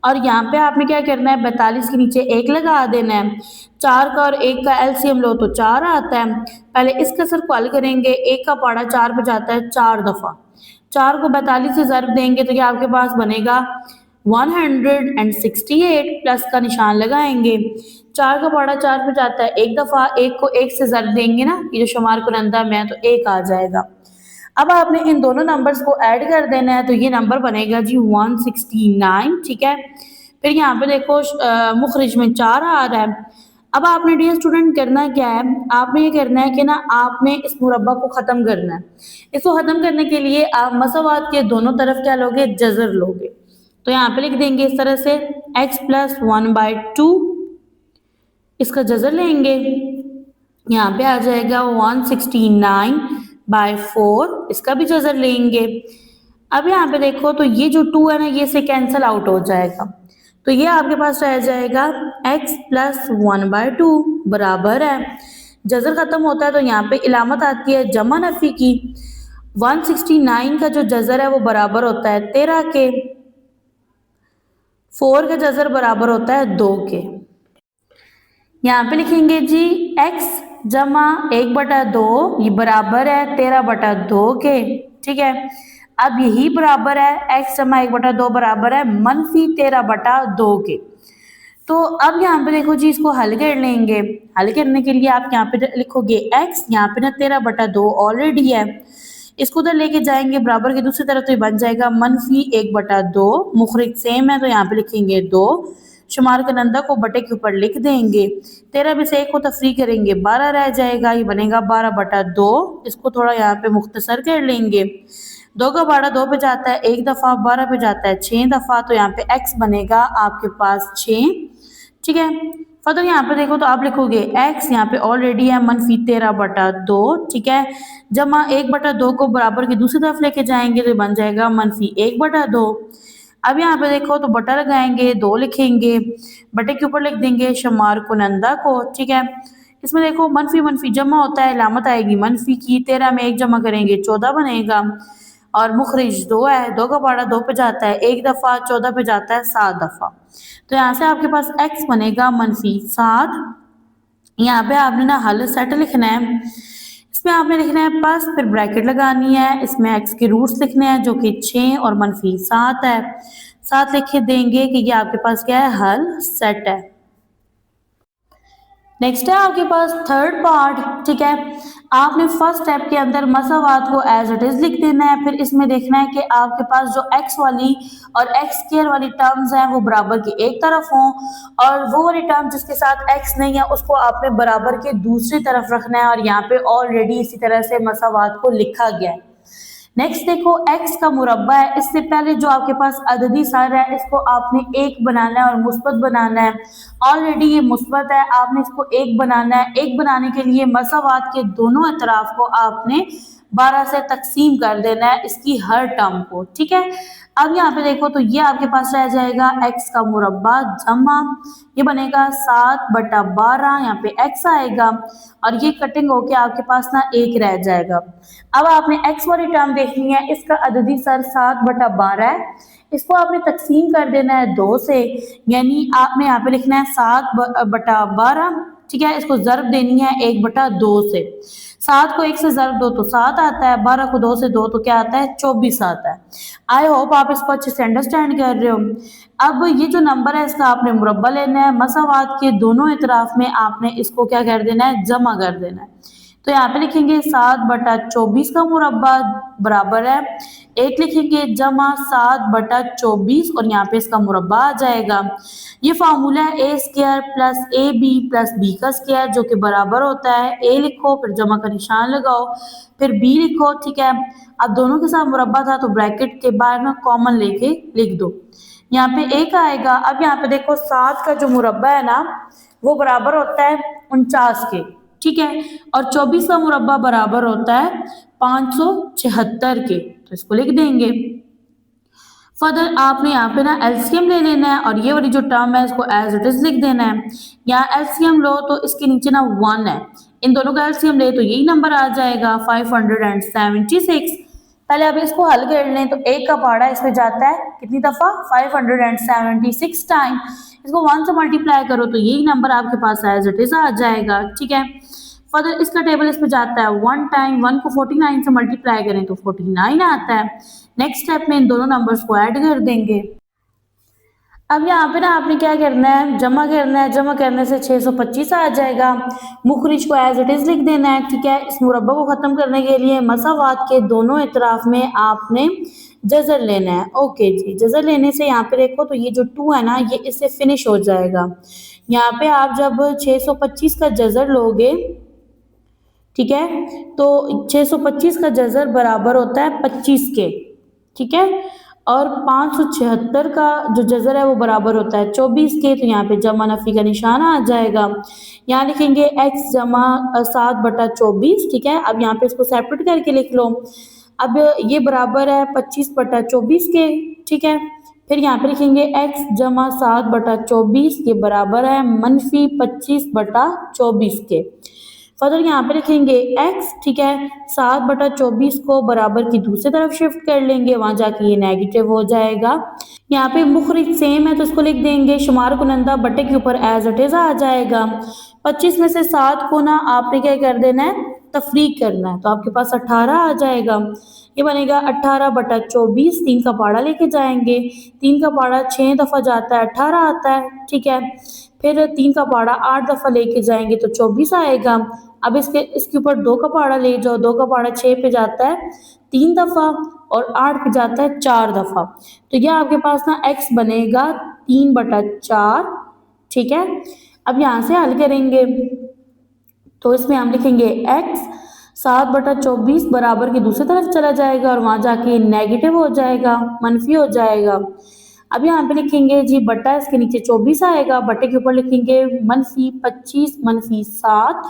Speaker 1: और यहाँ पे आपने क्या करना है, 42 के नीचे 1 लगा देना है। 4 का और 1 का एलसीएम लो तो 4 आता है। पहले इस कसर को हल करेंगे, 1 का पाड़ा 4 पे जाता है 4 दफ़ा। 4 को 42 से ज़र्ब देंगे तो ये आपके पास बनेगा 168 प्लस का निशान लगाएंगे। 4 का पाड़ा 4 पे जाता है 1 दफ़ा, 1 को 1 से ज़र्ब देंगे ना, ये जो शुमार कुनंदा में है तो 1 आ जाएगा। अब आपने इन दोनों नंबर्स को ऐड कर देना है तो ये नंबर बनेगा जी 169, ठीक है। फिर यहाँ पे देखो मुखरिज में 4 आ रहा है। अब आपने डियर स्टूडेंट करना क्या है, आपने ये करना है कि ना आपने इस मुरब्बा को ख़त्म करना है। इसको ख़त्म करने के लिए आप मसावात के दोनों तरफ क्या लोगे, जज़र लोगे। तो यहाँ पे लिख देंगे इस तरह से x प्लस 1/2, इसका जज़र लेंगे, यहाँ पे आ जाएगा 169/4, इसका भी जज़र लेंगे। अब यहाँ पे देखो तो ये जो 2 है ना, ये से कैंसिल आउट हो जाएगा, तो ये आपके पास रह जाएगा x प्लस 1/2 बराबर है, जज़र ख़त्म होता है तो यहाँ पे इलामत आती है जमा नफ़ी की। 169 का जो जज़र है वो बराबर होता है 13 के, 4 का जज़र बराबर होता है 2 के। यहाँ पे लिखेंगे जी x जमा 1/2 ये बराबर है 13/2 के, ठीक है। अब यही बराबर है x जमा 1/2 बराबर है -13/2 के। तो अब यहाँ पे देखो जी, इसको हल कर लेंगे। हल करने के लिए आप यहाँ पे लिखोगे x, यहाँ पे ना 13/2 ऑलरेडी है, इसको उधर लेके जाएंगे बराबर की दूसरी तरफ तो ये बन जाएगा -1/2, मुखरिज सेम है तो यहाँ पे लिखेंगे 2, शुमार कुनंदा को बटे के ऊपर लिख देंगे। 13 में से 1 को तफरी करेंगे 12 रह जाएगा, ये बनेगा 12/2। इसको थोड़ा यहाँ पे मुख्तसर कर लेंगे। 2 का पाड़ा 2 पे जाता है 1 दफ़ा, 12 पे जाता है 6 दफ़ा, तो यहाँ पे x बनेगा आपके पास 6, ठीक है। फर्दर यहाँ पे देखो तो आप लिखोगे x, यहाँ पे ऑलरेडी है -13/2, ठीक है, जमा 1/2 को बराबर की दूसरी तरफ लेके जाएंगे तो बन जाएगा -1/2। अब यहाँ पे देखो तो बटा लगाएंगे, 2 लिखेंगे, बटे के ऊपर लिख देंगे शुमार कुनंदा को, ठीक है। इसमें देखो मनफी मनफी जमा होता है, इलामत आएगी मनफी की, 13 में 1 जमा करेंगे 14 बनेगा, और मुखरिज 2 है, 2 का पाड़ा 2 पे जाता है 1 दफ़ा, 14 पे जाता है 7 दफ़ा, तो यहाँ से आपके पास x बनेगा -7। यहाँ पे आपने ना हल सेट लिखना है, इसमें आपने लिखना है प्लस, फिर ब्रैकेट लगानी है, इसमें x के रूट्स लिखने हैं जो कि 6 और -7 है, 7 लिख देंगे कि ये आपके पास क्या है, हल सेट है। नेक्स्ट है आपके पास थर्ड पार्ट, ठीक है। आपने फर्स्ट स्टेप के अंदर मसावात को एज इट इज लिख देना है, फिर इसमें देखना है कि आपके पास जो x वाली और x स्क्वायर वाली टर्म्स हैं वो बराबर की एक तरफ हों, और वो वाली टर्म जिसके साथ x नहीं है उसको आपने बराबर के दूसरी तरफ रखना है, और यहाँ पे ऑलरेडी इसी तरह से मसावात को लिखा गया है। नेक्स्ट देखो x का मुरब्बा है, इससे पहले जो आपके पास अददी सर है इसको आपने 1 बनाना है और मुस्बत बनाना है। ऑलरेडी ये मुस्बत है, आपने इसको 1 बनाना है। 1 बनाने के लिए मसावात के दोनों अतराफ को आपने 12 से तकसीम कर देना है इसकी हर टर्म को, ठीक है। अब यहाँ पे देखो तो ये आपके पास रह जाएगा x का मुरब्बा जमा, ये बनेगा 7/12, यहाँ पे x आएगा और ये कटिंग होके आपके पास ना 1 रह जाएगा। अब आपने x वाली टर्म देखनी है, इसका अददी सर 7/12 है, इसको आपने तकसीम कर देना है 2 से, यानी आपने यहाँ पे लिखना है 7/12, ठीक है। इसको ज़र्ब देनी है 1/2 से, 7 को 1 से ज़र्ब दो तो 7 आता है, 12 को 2 से दो तो क्या आता है, 24 आता है। आई होप आप इसको अच्छे से अंडरस्टैंड कर रहे हो। अब ये जो नंबर है इसका आपने मुरब्बा लेना है, मसावात के दोनों इतराफ में आपने इसको क्या कर देना है, जमा कर देना है। तो यहाँ पे लिखेंगे 7/24 का मुरब्बा बराबर है 1, लिखेंगे जमा 7/24 और यहाँ पे इसका मुरब्बा आ जाएगा। ये फार्मूला है a square plus ab plus b का स्क्वायर जो कि बराबर होता है, a लिखो फिर जमा का निशान लगाओ फिर b लिखो, ठीक है। अब दोनों के साथ मुरब्बा था तो ब्रैकेट के बाहर ना कॉमन लेके लिख दो, यहाँ पे 1 आएगा। अब यहाँ पे देखो 7 का जो मुरब्बा है ना वो बराबर होता है 49 के, ठीक है, और 24 का मुरब्बा बराबर होता है 576 के, तो इसको लिख देंगे। फर्दर आपने यहाँ पे ना एलसीएम ले लेना है और ये वाली जो टर्म है इसको एज इट इज लिख देना है। यहाँ एलसीएम लो तो इसके नीचे ना 1 है, इन दोनों का एलसीएम ले तो यही नंबर आ जाएगा 576। पहले अब इसको हल कर लें तो एक का पहाड़ा इसमें जाता है कितनी दफ़ा 576 टाइम। इसको 1 से मल्टीप्लाई करो तो यही नंबर आपके पास एज इट इज़ आ जाएगा। ठीक है, फर्दर इसका टेबल इसमें जाता है 1 टाइम, 1 को 49 से मल्टीप्लाई करें तो 49 आता है। नेक्स्ट स्टेप में इन दोनों नंबर्स को ऐड कर देंगे। अब यहाँ पे ना आपने क्या करना है, जमा करना है। जमा करने से 625 आ जाएगा। मुखरिज को एज इट इज़ लिख देना है। ठीक है, इस मुरब्बा को ख़त्म करने के लिए मसावात के दोनों इतराफ में आपने जज़र लेना है। ओके जी, जज़र लेने से यहाँ पे देखो तो ये जो 2 है ना, ये इससे फिनिश हो जाएगा। यहाँ पे आप जब 625 का जज़र लोगे, ठीक है, तो 625 का जज़र बराबर होता है 25 के। ठीक है, और 576 का जो जज़र है वो बराबर होता है 24 के। तो यहाँ पे जमा नफ़ी का निशान आ जाएगा। यहाँ लिखेंगे x जमा 7/24। ठीक है, अब यहाँ पे इसको सेपरेट करके लिख लो। अब ये बराबर है 25/24 के। ठीक है, फिर यहाँ पे लिखेंगे x जमा 7/24, ये बराबर है -25/24 के। फर्दर यहाँ पे लिखेंगे x। ठीक है, 7/24 को बराबर की दूसरी तरफ शिफ्ट कर लेंगे, वहां जाके ये नेगेटिव हो जाएगा। यहाँ पे मुखरिज सेम है तो इसको लिख देंगे, शुमार कुनंदा बटे के ऊपर एज इट इज आ जाएगा। 25 में से 7 को ना आपने क्या कर देना है, तफरीक करना है, तो आपके पास 18 आ जाएगा। ये बनेगा 18/24। 3 का पहाड़ा लेके जाएंगे, 3 का पहाड़ा 6 दफ़ा जाता है 18 आता है। ठीक है, फिर 3 का पहाड़ा 8 दफ़ा लेके जाएंगे तो 24 आएगा। अब इसके ऊपर 2 का पहाड़ा ले जाओ, 2 का पहाड़ा 6 पे जाता है 3 दफ़ा और 8 पे जाता है 4 दफ़ा। तो यह आपके पास ना x बनेगा 3/4। ठीक है, अब यहाँ से हल करेंगे तो इसमें हम लिखेंगे x 7/24 बराबर की दूसरी तरफ चला जाएगा और वहाँ जाके नेगेटिव हो जाएगा, मनफी हो जाएगा। अब यहाँ पे लिखेंगे जी बटा, इसके नीचे 24 आएगा, बटे के ऊपर लिखेंगे -25 -7।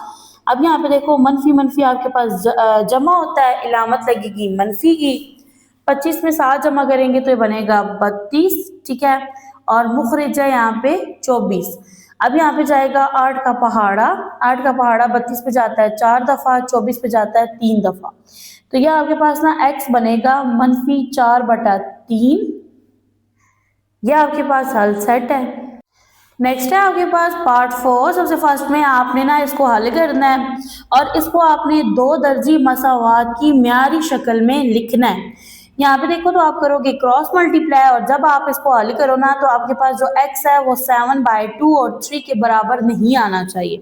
Speaker 1: अब यहाँ पे देखो मनफी मनफी आपके पास जमा होता है, इलामत लगेगी मनफी की। 25 में 7 जमा करेंगे तो ये बनेगा 32। ठीक है, और मुखरिज है यहाँ पे 24। अब यहाँ पे जाएगा 8 का पहाड़ा। 8 का पहाड़ा 32 पे जाता है 4 दफ़ा, 24 पे जाता है 3 दफ़ा। तो यह आपके पास ना x बनेगा -4/3। यह आपके पास हल सेट है। नेक्स्ट है आपके पास पार्ट 4। सबसे फर्स्ट में आपने ना इसको हल करना है और इसको आपने 2 दर्जी मसावात की म्यारी शक्ल में लिखना है। यहाँ पे देखो तो आप करोगे क्रॉस मल्टीप्लाई और जब आप इसको हल करो ना तो आपके पास जो x है वो 7/2 और 3 के बराबर नहीं आना चाहिए।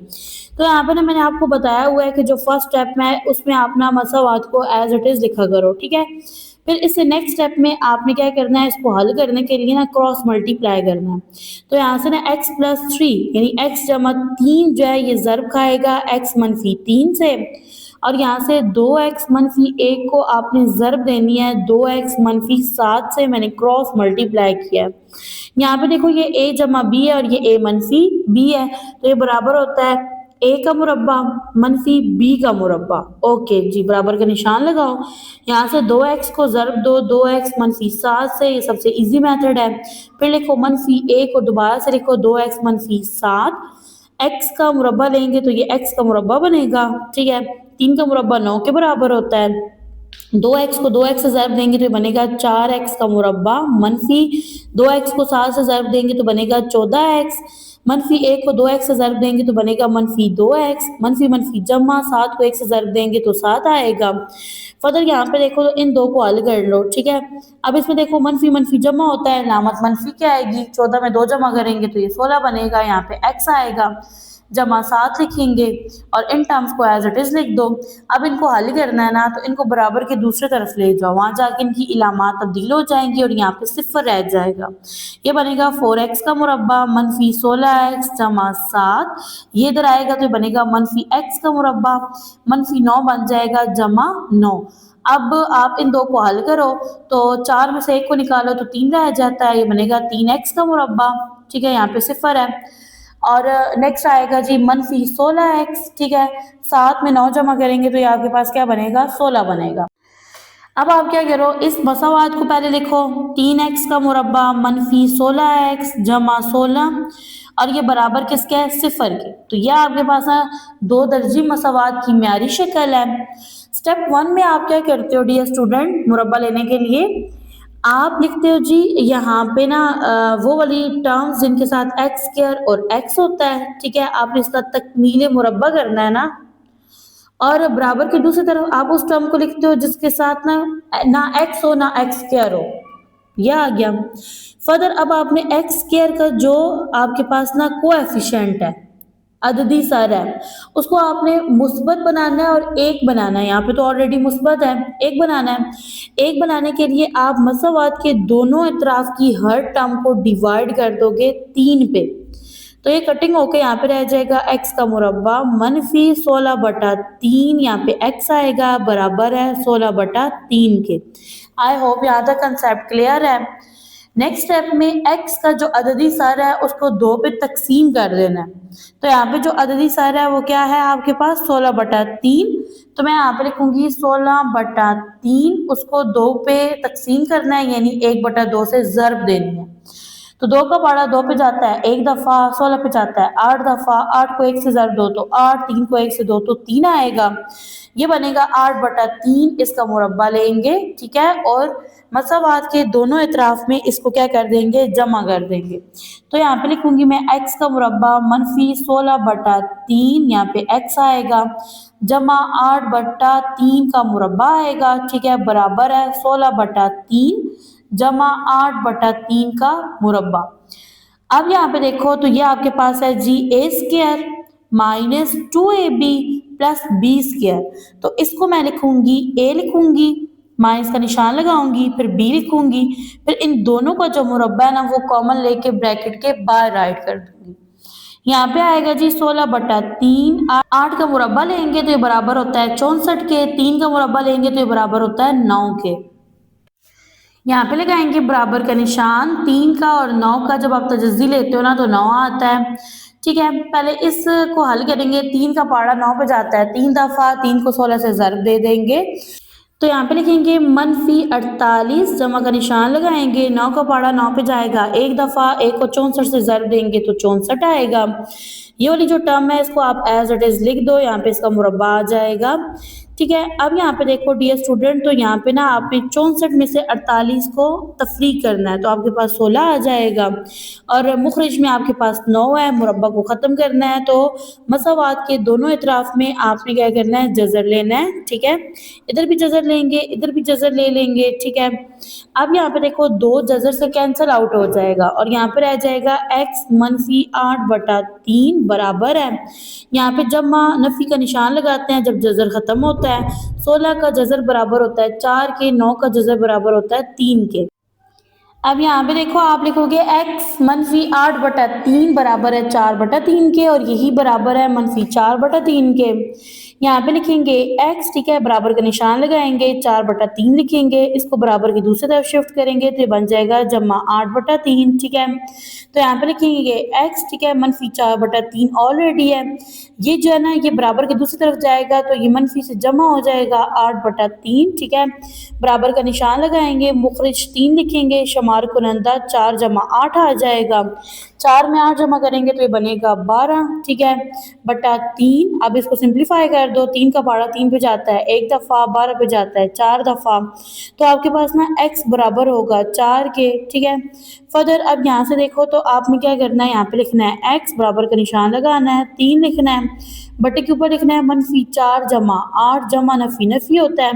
Speaker 1: तो यहाँ पे ना मैंने आपको बताया हुआ है कि जो फर्स्ट स्टेप में है उसमें आप ना मसावात को एज इट इज लिखा करो। ठीक है, फिर इससे नेक्स्ट स्टेप में आपने क्या करना है, इसको हल करने के लिए ना क्रॉस मल्टीप्लाई करना है। तो यहाँ से ना x + 3 यानी x जमा 3 जो है ये ज़र्ब खाएगा x -3 से, और यहाँ से 2x -1 को आपने ज़र्ब देनी है 2x -7 से। मैंने क्रॉस मल्टीप्लाई किया है। यहाँ पे देखो ये a जमा b है और ये a -b है, तो ये बराबर होता है a का मुरब्बा -b का मुरब्बा। ओके जी, बराबर का निशान लगाओ। यहाँ से 2x को ज़र्ब दो 2x -7 से, ये सबसे इजी मेथड है। फिर लिखो -1 को दोबारा से लिखो 2x -7। x का मुरब्बा लेंगे तो ये x का मुरब्बा बनेगा। ठीक है, 3 का मुरब्बा 9 के बराबर होता है। 2x को 2x से ज़र्ब देंगे तो बनेगा 4x का मुरब्बा, -2x को 7 से ज़र्ब देंगे तो बनेगा 14x, -1 को 2x से ज़र्ब देंगे तो बनेगा -2x, मनफी जमा 7 को 1 से ज़र्ब देंगे तो 7 आएगा। फर्दर यहाँ पे देखो तो इन 2 को हल कर लो। ठीक है, अब इसमें देखो मनफी जमा होता है, नामत मनफी क्या आएगी, 14 में 2 जमा करेंगे तो ये 16 बनेगा। यहाँ पे x आएगा, जमा 7 लिखेंगे और इन टर्म्स को एज इट इज लिख दो। अब इनको हल करना है ना तो इनको बराबर के दूसरे तरफ ले जाओ, वहां जाके इनकी इलामात तब्दील हो जाएंगी और यहाँ पे सिफर रह जाएगा। ये बनेगा 4x का मुरब्बा -16x जमा 7। ये इधर आएगा तो ये बनेगा -x का मुरब्बा -9 बन जाएगा जमा 9। अब आप इन 2 को हल करो तो 4 में से 1 को निकालो तो 3 रह जाता है, ये बनेगा 3x का मुरब्बा। ठीक है, यहाँ पे सिफर है। और नेक्स्ट आएगा जी -16x। ठीक है, 7 में 9 जमा करेंगे तो ये आपके पास क्या बनेगा, 16 बनेगा। अब आप क्या करो, इस मसावात को पहले लिखो 3x का मुरब्बा -16x जमा 16, और ये बराबर किसके है, सिफर के। तो यह आपके पास ना दो दर्जी मसावात की म्यारी शक्ल है। स्टेप 1 में आप क्या करते हो डियर स्टूडेंट, मुरब्बा लेने के लिए आप लिखते हो जी यहाँ पे ना वो वाली टर्म्स जिनके साथ एक्स स्क्वायर और एक्स होता है, ठीक है, आपने इसका तकमील मुरब्बा करना है ना। और बराबर की दूसरी तरफ आप उस टर्म को लिखते हो जिसके साथ ना ना एक्स हो ना एक्स स्क्वायर हो। यह आ गया। फर्दर अब आपने एक्स स्क्वायर का जो आपके पास ना कोएफिशिएंट है, अददी सर है, उसको आपने मुस्बत बनाना है और एक बनाना है। यहाँ पे तो ऑलरेडी मुस्बत है, एक बनाना है। एक बनाने के लिए आप मसावात के दोनों इतराफ की हर टर्म को डिवाइड कर दोगे 3 पे। तो ये कटिंग होके यहाँ पे रह जाएगा एक्स का मुरब्बा मनफी 16/3, यहाँ पे एक्स आएगा बराबर है 16/3 के। आई होप यहाँ तक कंसेप्ट क्लियर है। नेक्स्ट स्टेप में एक्स का जो अददी सर है उसको 2 पे तकसीम कर देना है। तो यहाँ पे जो अददी सर है वो क्या है आपके पास 16/3। तो मैं यहाँ पे लिखूंगी 16/3, उसको 2 पे तकसीम करना है, यानी 1/2 से ज़र्ब देनी है। तो 2 का पारा 2 पे जाता है एक दफ़ा, 16 पे जाता है 8 दफ़ा, 8 को 1 से ज़र्ब दो तो 8, 3 को 1 से दो तो 3 आएगा। ये बनेगा 8/3, इसका मुरब्बा लेंगे, ठीक है, और मसावात के दोनों इतराफ में इसको क्या कर देंगे, जमा कर देंगे। तो यहाँ पे लिखूंगी मैं एक्स का मुरब्बा मनफी 16/3, यहाँ पे एक्स आएगा जमा 8/3 का मुरब्बा आएगा, ठीक है, बराबर है 16/3 जमा 8/3 का मुरब्बा। अब यहाँ पे देखो तो ये आपके पास है जी A square minus 2ab plus B square. तो इसको मैं लिखूंगी ए लिखूंगी, माइनस का निशान लगाऊंगी, फिर बी लिखूंगी, फिर इन दोनों का जो मुरब्बा है ना वो कॉमन लेके ब्रैकेट के बाहर राइट कर दूंगी। यहाँ पे आएगा जी 16/3, 8 का मुरब्बा लेंगे तो ये बराबर होता है 64 के, 3 का मुरब्बा लेंगे तो ये बराबर होता है 9 के। यहाँ पे लगाएंगे बराबर का निशान, 3 का और 9 का जब आप तजज़ी लेते हो ना तो 9 आता है, ठीक है। पहले इसको हल करेंगे, 3 का पारा 9 पे जाता है 3 दफ़ा, 3 को 16 से ज़र्ब दे देंगे। तो यहाँ पे लिखेंगे मनफी 48, जमा का निशान लगाएंगे, 9 का पारा 9 पे जाएगा एक दफ़ा, 1 को 64 से ज़र्ब देंगे तो 64 आएगा। ये वाली जो टर्म है इसको आप एज इट इज़ लिख दो, यहाँ पे इसका मुरब्बा आ जाएगा, ठीक है। अब यहाँ पे देखो डियर स्टूडेंट, तो यहाँ पे ना आपने 64 में से 48 को तफरीक करना है तो आपके पास 16 आ जाएगा, और मुखरिज में आपके पास 9 है। मुरब्बा को ख़त्म करना है तो मसावात के दोनों इतराफ में आपने क्या करना है, जज़र लेना है, ठीक है। इधर भी जज़र लेंगे, इधर भी जज़र ले लेंगे, ठीक है। अब यहाँ पे देखो 2 जज़र से कैंसिल आउट हो जाएगा और यहाँ पे रह जाएगा एक्स मनफी 8/3 बराबर है, यहाँ पे जमा नफी का निशान लगाते हैं जब जज़र ख़त्म होता है। 16 का जज़र बराबर होता है 4 के, 9 का जज़र बराबर होता है 3 के। अब यहाँ पे देखो आप लिखोगे x मनफी 8/3 बराबर है 4/3 के, और यही बराबर है मनफी 4/3 के। यहाँ पे लिखेंगे x, ठीक है, बराबर का निशान लगाएंगे, 4/3 लिखेंगे, इसको बराबर की दूसरी तरफ शिफ्ट करेंगे तो ये बन जाएगा जमा 8/3, ठीक है। तो यहाँ पे लिखेंगे x, ठीक है, मनफी 4/3 ऑलरेडी है, ये जो है ना ये बराबर की दूसरी तरफ जाएगा तो ये मनफी से जमा हो जाएगा 8/3, ठीक है। बराबर का निशान लगाएंगे, मुखरिज 3 लिखेंगे, शमार कुनंदा 4 जमा 8 आ जाएगा, 4 में 8 जमा करेंगे तो ये बनेगा 12, ठीक है, बटा 3। अब इसको सिंप्लीफाई कर दो, 3 का पारा 3 पे जाता है एक दफ़ा, 12 पे जाता है 4 दफ़ा, तो आपके पास ना x बराबर होगा 4 के, ठीक है। फर्दर अब यहाँ से देखो तो आपने क्या करना है, यहाँ पे लिखना है x बराबर का निशान लगाना है, 3 लिखना है, बटे के ऊपर लिखना है मनफी 4 जमा 8, जमा नफी नफी होता है,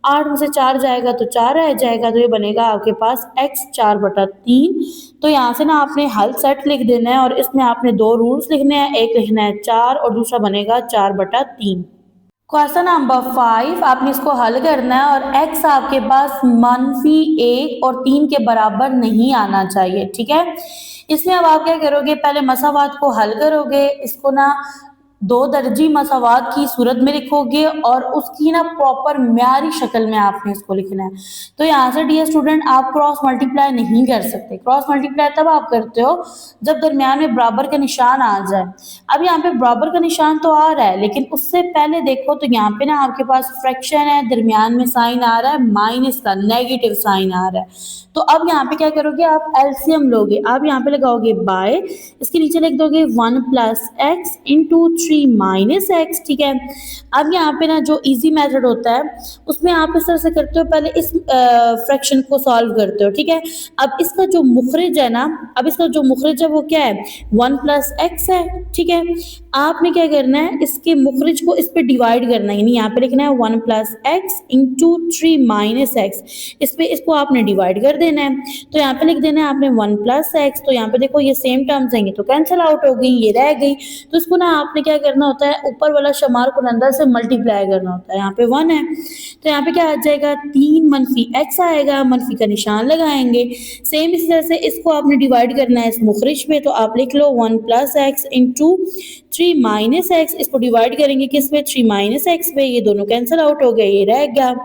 Speaker 1: 8 में से 4 जाएगा तो 4 रह जाएगा, तो ये बनेगा आपके पास x 4/3। तो यहाँ से ना आपने हल सेट लिख देना है और इसमें आपने 2 रूल्स लिखने हैं, एक लिखना है 4 और दूसरा बनेगा 4/3। क्वेश्चन नंबर 5, आपने इसको हल करना है और x आपके पास मनफी 1 और 3 के बराबर नहीं आना चाहिए, ठीक है। इसमें अब आप क्या करोगे, पहले मसावात को हल करोगे, इसको ना दो दर्जी मसावात की सूरत में लिखोगे और उसकी ना प्रॉपर म्यारी शक्ल में आपने इसको लिखना है। तो यहाँ से डियर स्टूडेंट आप क्रॉस मल्टीप्लाई नहीं कर सकते। क्रॉस मल्टीप्लाई तब आप करते हो जब दरमियान में बराबर का निशान आ जाए। अब यहाँ पे बराबर का निशान तो आ रहा है, लेकिन उससे पहले देखो तो यहाँ पे ना आपके पास फ्रैक्शन है, दरमियान में साइन आ रहा है माइनस का, नेगेटिव साइन आ रहा है। तो अब यहाँ पे क्या करोगे, आप एलसीएम लोगे। आप यहाँ पे लगाओगे बाय, इसके नीचे लिख दोगे 1 plus x into 3 minus x. ठीक है, अब यहाँ पे ना जो इजी मेथड होता है उसमें आप इस तरह से करते हो, पहले इस फ्रैक्शन को सॉल्व करते हो। ठीक है, अब इसका जो मुखरिज है ना, अब इसका जो मुखरिज है वो क्या है, 1 प्लस एक्स है। ठीक है, आपने क्या करना है, इसके मुखरिज को इस पे डिवाइड करना है, यानी यहाँ पे लिखना है 1 plus x into 3 minus x. इस पे इसको आपने डिवाइड कर देना है। तो यहाँ पे लिख देना है आपने 1 प्लस एक्स। तो यहाँ पे देखो ये सेम टर्म्स हैं, तो कैंसिल आउट हो गई, ये रह गई। तो इसको ना आपने क्या करना होता है, ऊपर वाला शमार को अंदर से मल्टीप्लाई करना होता है। यहाँ पे 1 है तो यहाँ पे क्या आ जाएगा, 3 मनफी एक्स आएगा, मनफी का निशान लगाएंगे। सेम इसी तरह से इसको आपने डिवाइड करना है इस मुखरिज पे, तो आप लिख लो 1 plus x into 3 minus x. इसको डिवाइड करेंगे किस पे, 3 माइनस एक्स पे, ये दोनों कैंसिल आउट हो गए, ये रह गया।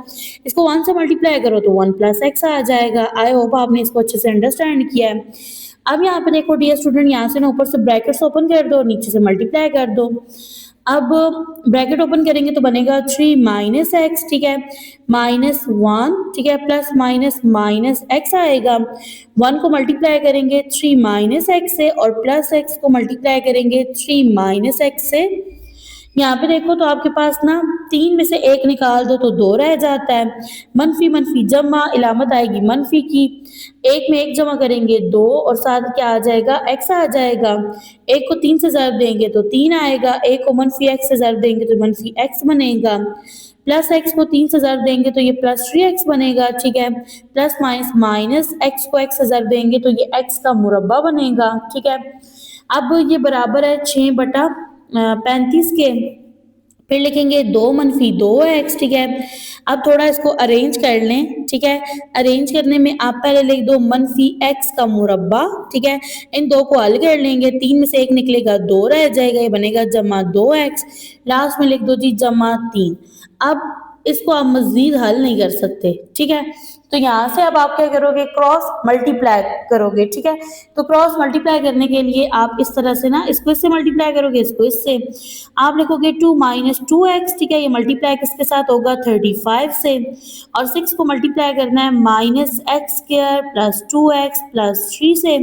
Speaker 1: इसको 1 से मल्टीप्लाई करो तो 1 प्लस एक्स आ जाएगा। आई होप आपने इसको अच्छे से अंडरस्टैंड किया है। अब यहाँ पे देखो डियर स्टूडेंट, यहाँ से ना ऊपर से ब्रैकेट्स ओपन कर दो और नीचे से मल्टीप्लाई कर दो। अब ब्रैकेट ओपन करेंगे तो बनेगा 3 माइनस एक्स, ठीक है, -1, ठीक है, प्लस माइनस माइनस एक्स आएगा। 1 को मल्टीप्लाई करेंगे 3 माइनस एक्स से और प्लस एक्स को मल्टीप्लाई करेंगे 3 माइनस एक्स से। यहाँ पे देखो तो आपके पास ना 3 में से 1 निकाल दो तो 2 रह जाता है। मनफी मनफी जमा, इलामत आएगी मनफी की। 1 में 1 जमा करेंगे 2 और साथ क्या आ जाएगा, x आ जाएगा। 1 को 3 से ज़रब देंगे तो 3 आएगा। 1 को मनफी x से ज़रब देंगे तो मनफी x बनेगा। प्लस x को 3 से ज़रब देंगे तो ये प्लस 3x बनेगा। ठीक है, प्लस माइनस माइनस x को x से ज़रब देंगे तो ये x का मुरब्बा बनेगा। ठीक है, अब ये बराबर है 6/35 के। फिर लिखेंगे 2 मनफी 2x। ठीक है, अब थोड़ा इसको अरेंज कर लें। ठीक है, अरेंज करने में आप पहले लिख दो मनफी x का मुरब्बा। ठीक है, इन दो को हल कर लेंगे, 3 में से 1 निकलेगा 2 रह जाएगा, ये बनेगा जमा 2x। लास्ट में लिख दो जी जमा 3। अब इसको आप मजीद हल नहीं कर सकते। ठीक है, तो यहाँ से अब आप क्या करोगे, क्रॉस मल्टीप्लाई करोगे। ठीक है, तो क्रॉस मल्टीप्लाई करने के लिए आप इस तरह से ना, इसको इससे मल्टीप्लाई करोगे, इसको इससे। आप लिखोगे 2 माइनस 2x। ठीक है, ये मल्टीप्लाई किसके साथ होगा, 35 से। और 6 को मल्टीप्लाई करना है minus x square plus 2x plus 3 से।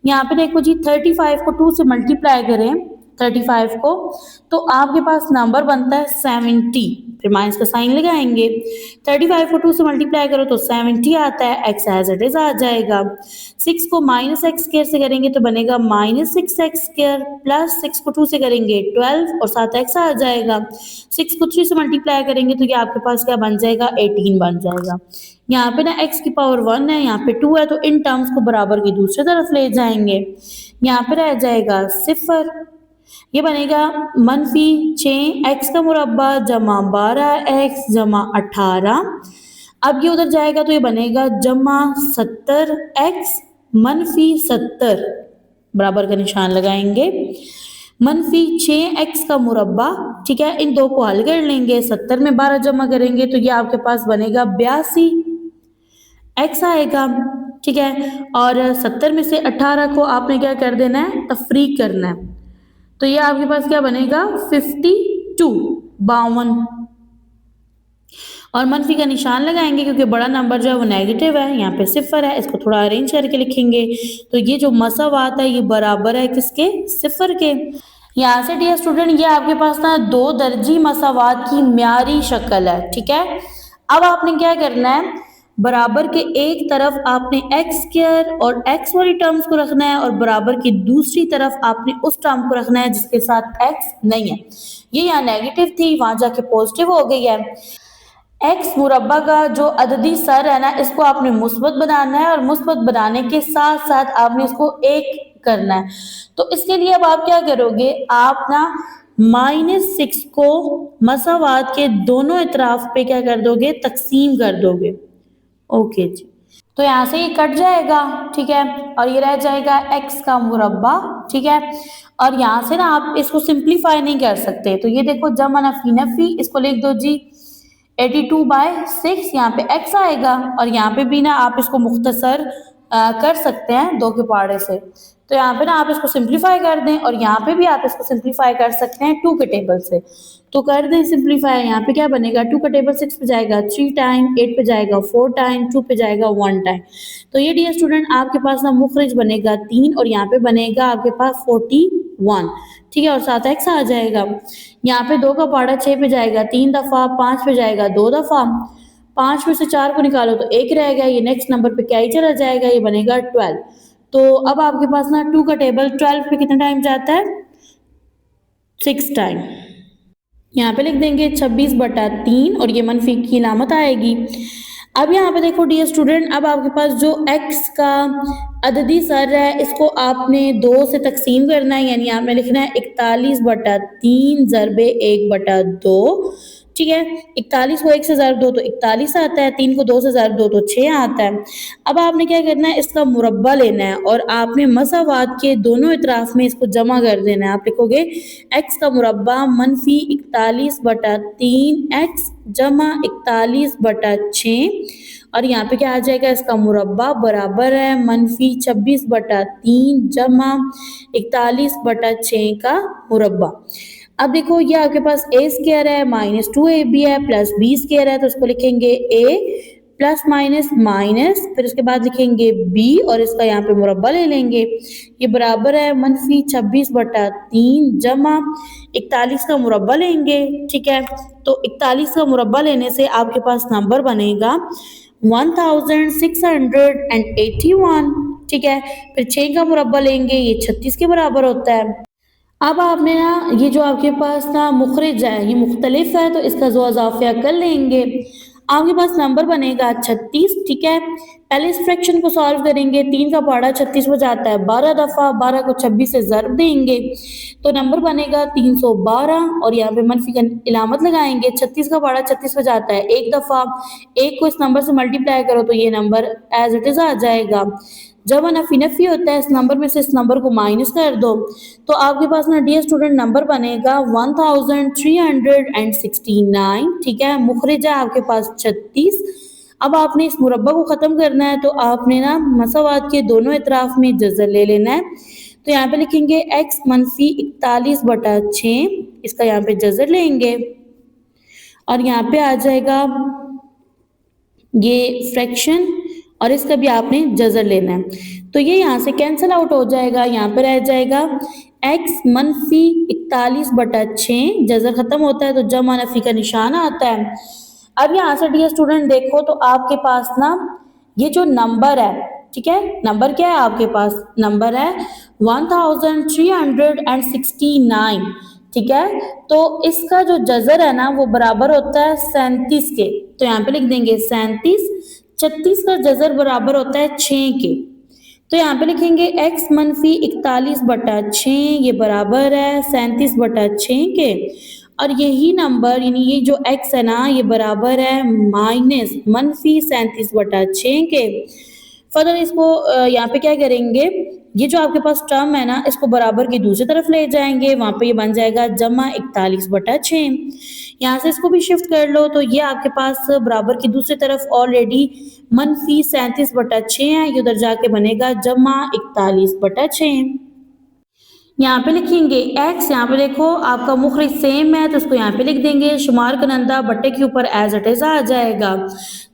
Speaker 1: यहाँ पे देखो जी 35 को 2 से मल्टीप्लाई करें, 35 को, तो आपके पास नंबर बनता है 70। फिर माइनस का साइन लगाएंगे। 35 को 2 से मल्टीप्लाई करो तो 70 आता है, एक्स एज इट इज आ जाएगा। 6 को माइनस एक्स स्क्वायर से करेंगे तो बनेगा माइनस 6x स्क्वायर, प्लस 6 को 2 से करेंगे 12 और साथ एक्स आ जाएगा। 6 को 3 से मल्टीप्लाई करेंगे तो ये आपके पास क्या बन जाएगा, 18 बन जाएगा। यहाँ पे ना x की पावर 1 है, यहाँ पे 2 है, तो इन टर्म्स को बराबर की दूसरी तरफ ले जाएंगे। यहाँ पे रह जाएगा 0, ये बनेगा मनफी 6x का मुरब्बा जमा 12x जमा 18। अब ये उधर जाएगा तो ये बनेगा जमा 70x मनफी 70, बराबर का निशान लगाएंगे। मनफी 6x का मुरब्बा। ठीक है, इन दो को हल कर लेंगे, 70 में 12 जमा करेंगे तो ये आपके पास बनेगा 82x आएगा। ठीक है, और 70 में से 18 को आपने क्या कर देना है, तफरीक करना है, तो ये आपके पास क्या बनेगा 52। और मनफी का निशान लगाएंगे क्योंकि बड़ा नंबर जो है वो नेगेटिव है, यहाँ पे 0 है, इसको थोड़ा अरेंज करके लिखेंगे। तो ये जो मसावात है ये बराबर है किसके, 0 के। यहाँ से डियर स्टूडेंट ये आपके पास ना 2 दर्जी मसावात की म्यारी शक्ल है। ठीक है, अब आपने क्या करना है, बराबर के एक तरफ आपने एक्स स्क्वायर और एक्स वाली टर्म्स को रखना है और बराबर की दूसरी तरफ आपने उस टर्म को रखना है जिसके साथ एक्स नहीं है। ये यहाँ नेगेटिव थी, वहां जाके पॉजिटिव हो गई है। एक्स मुरब्बा का जो अददी सर है ना, इसको आपने मुस्बत बनाना है और मुस्बत बनाने के साथ साथ आपने इसको 1 करना है। तो इसके लिए अब आप क्या करोगे, आप ना -6 को मसावात के दोनों इतराफ पे क्या कर दोगे, तकसीम कर दोगे। ओके जी, तो यहाँ से ये कट जाएगा। ठीक है, और ये रह जाएगा x का मुरब्बा ठीक है। और यहाँ से ना आप इसको सिंप्लीफाई नहीं कर सकते, तो ये देखो जमा नफी नफी, इसको लिख दो जी 82/6, यहाँ पे x आएगा। और यहाँ पे भी ना आप इसको मुख्तसर कर सकते हैं 2 के पहाड़े से, तो यहाँ पे ना आप इसको सिंप्लीफाई कर दें, और यहाँ पे भी आप इसको सिंप्लीफाई कर सकते हैं 2 के टेबल से, तो कर दें सिंप्लीफाई। यहाँ पे क्या बनेगा, 2 का टेबल 6 पे जाएगा 3 टाइम, 8 पे जाएगा 4 टाइम, 2 पे जाएगा 1 टाइम। तो ये डियर स्टूडेंट आपके पास ना मुखरिज बनेगा 3, और यहाँ पे बनेगा आपके पास 41, ठीक है, और साथ x आ जाएगा। यहाँ पे 2 का पहाड़ा 6 पे जाएगा 3 दफ़ा, 5 पे जाएगा 2 दफ़ा, 5 में से 4 को निकालो तो 1 रह गया, ये नेक्स्ट नंबर पे क्या ही चला जाएगा, ये बनेगा 12। तो अब आपके पास ना 2 का टेबल 12 पे कितना टाइम जाता है, 6 टाइम। यहाँ पे लिख देंगे 26/3, और ये मनफी की अलामत आएगी। अब यहाँ पे देखो डियर स्टूडेंट, अब आपके पास जो x का अददी सर है इसको आपने 2 से तकसीम करना है, यानी आपने लिखना है 41/3 ज़रबे 1/2, ठीक है। 41 को 1 से ज़रब दो तो 41 आता है, 3 को 2 से ज़रब दो तो 6 आता है। अब आपने क्या करना है, इसका मुरब्बा लेना है, और आपने मसावात के दोनों इतराफ में इसको जमा कर देना है। आप लिखोगे x का मुरब्बा मनफी 41/3 x जमा 41/6, और यहाँ पे क्या आ जाएगा, इसका मुरब्बा बराबर है मनफी 26/3 जमा 41/6 का मुरब्बा। अब देखो ये आपके पास a स्क्वायर है माइनस 2ab है प्लस b स्क्वायर है, तो इसको लिखेंगे a प्लस माइनस माइनस, फिर उसके बाद लिखेंगे b, और इसका यहाँ पे मुरब्बा ले लेंगे, ये बराबर है मनफी 26/3 जमा 41 का मुरब्बा लेंगे, ठीक है। तो 41 का मुरब्बा लेने से आपके पास नंबर बनेगा 1681, ठीक है। फिर 6 का मुरब्बा लेंगे, ये 36 के बराबर होता है। अब आपने ना ये जो आपके पास ना मुखरिज है ये मुख्तलिफ है, तो इसका जो अज़ाफ़िया कर लेंगे, आपके पास नंबर बनेगा 36, ठीक है। पहले इस फ्रैक्शन को सॉल्व करेंगे, 3 का पहाड़ा 36 हो जाता है 12 दफ़ा, 12 को 26 से ज़रब देंगे तो नंबर बनेगा 312, और यहाँ पे मनफी का इलामत लगाएंगे। 36 का पहाड़ा 36 हो जाता है 1 दफ़ा, 1 को इस नंबर से मल्टीप्लाई करो तो ये नंबर एज इट इज़ आ जाएगा। जब नफी नफी होता है इस नंबर में से इस नंबर को माइनस कर दो, तो आपके पास ना डियर स्टूडेंट नंबर बनेगा 1369, ठीक है। मुखरिज है आपके पास 36। अब आपने इस मुरब्बा को ख़त्म करना है, तो आपने ना मसावात के दोनों इतराफ में जज़र ले लेना है, तो यहाँ पे लिखेंगे x मनफी 41/6, इसका यहाँ पे जज़र लेंगे, और यहाँ पे आ जाएगा ये फ्रैक्शन, और इसका भी आपने जज़र लेना है, तो ये यहाँ से कैंसिल आउट हो जाएगा। यहाँ पर रह जाएगा x मनफी 41/6, जज़र ख़त्म होता है तो जमा नफी का निशान आता है। अब यहाँ से डियर स्टूडेंट देखो तो आपके पास ना ये जो नंबर है, ठीक है, नंबर क्या है आपके पास, नंबर है 1369, ठीक है। तो इसका जो जज़र है ना वो बराबर होता है 37 के, तो यहाँ पे लिख देंगे 37। 36 का जज़र बराबर होता है 6 के, तो यहाँ पे लिखेंगे x मनफी 41/6, ये बराबर है 37/6 के, और यही नंबर यानी ये जो x है ना ये बराबर है माइनस मनफी 37/6 के। फर्दर इसको यहाँ पे क्या करेंगे, ये जो आपके पास टर्म है ना इसको बराबर की दूसरी तरफ ले जाएंगे, वहाँ पे ये बन जाएगा जमा 41/6। यहाँ से इसको भी शिफ्ट कर लो, तो ये आपके पास बराबर की दूसरी तरफ ऑलरेडी मनफी 37/6 है, ये उधर जाके बनेगा जमा 41/6। यहाँ पे लिखेंगे x, यहाँ पे देखो आपका मुखरिज सेम है तो इसको यहाँ पे लिख देंगे, शुमार कनंदा बट्टे के ऊपर एज इट इज आ जाएगा,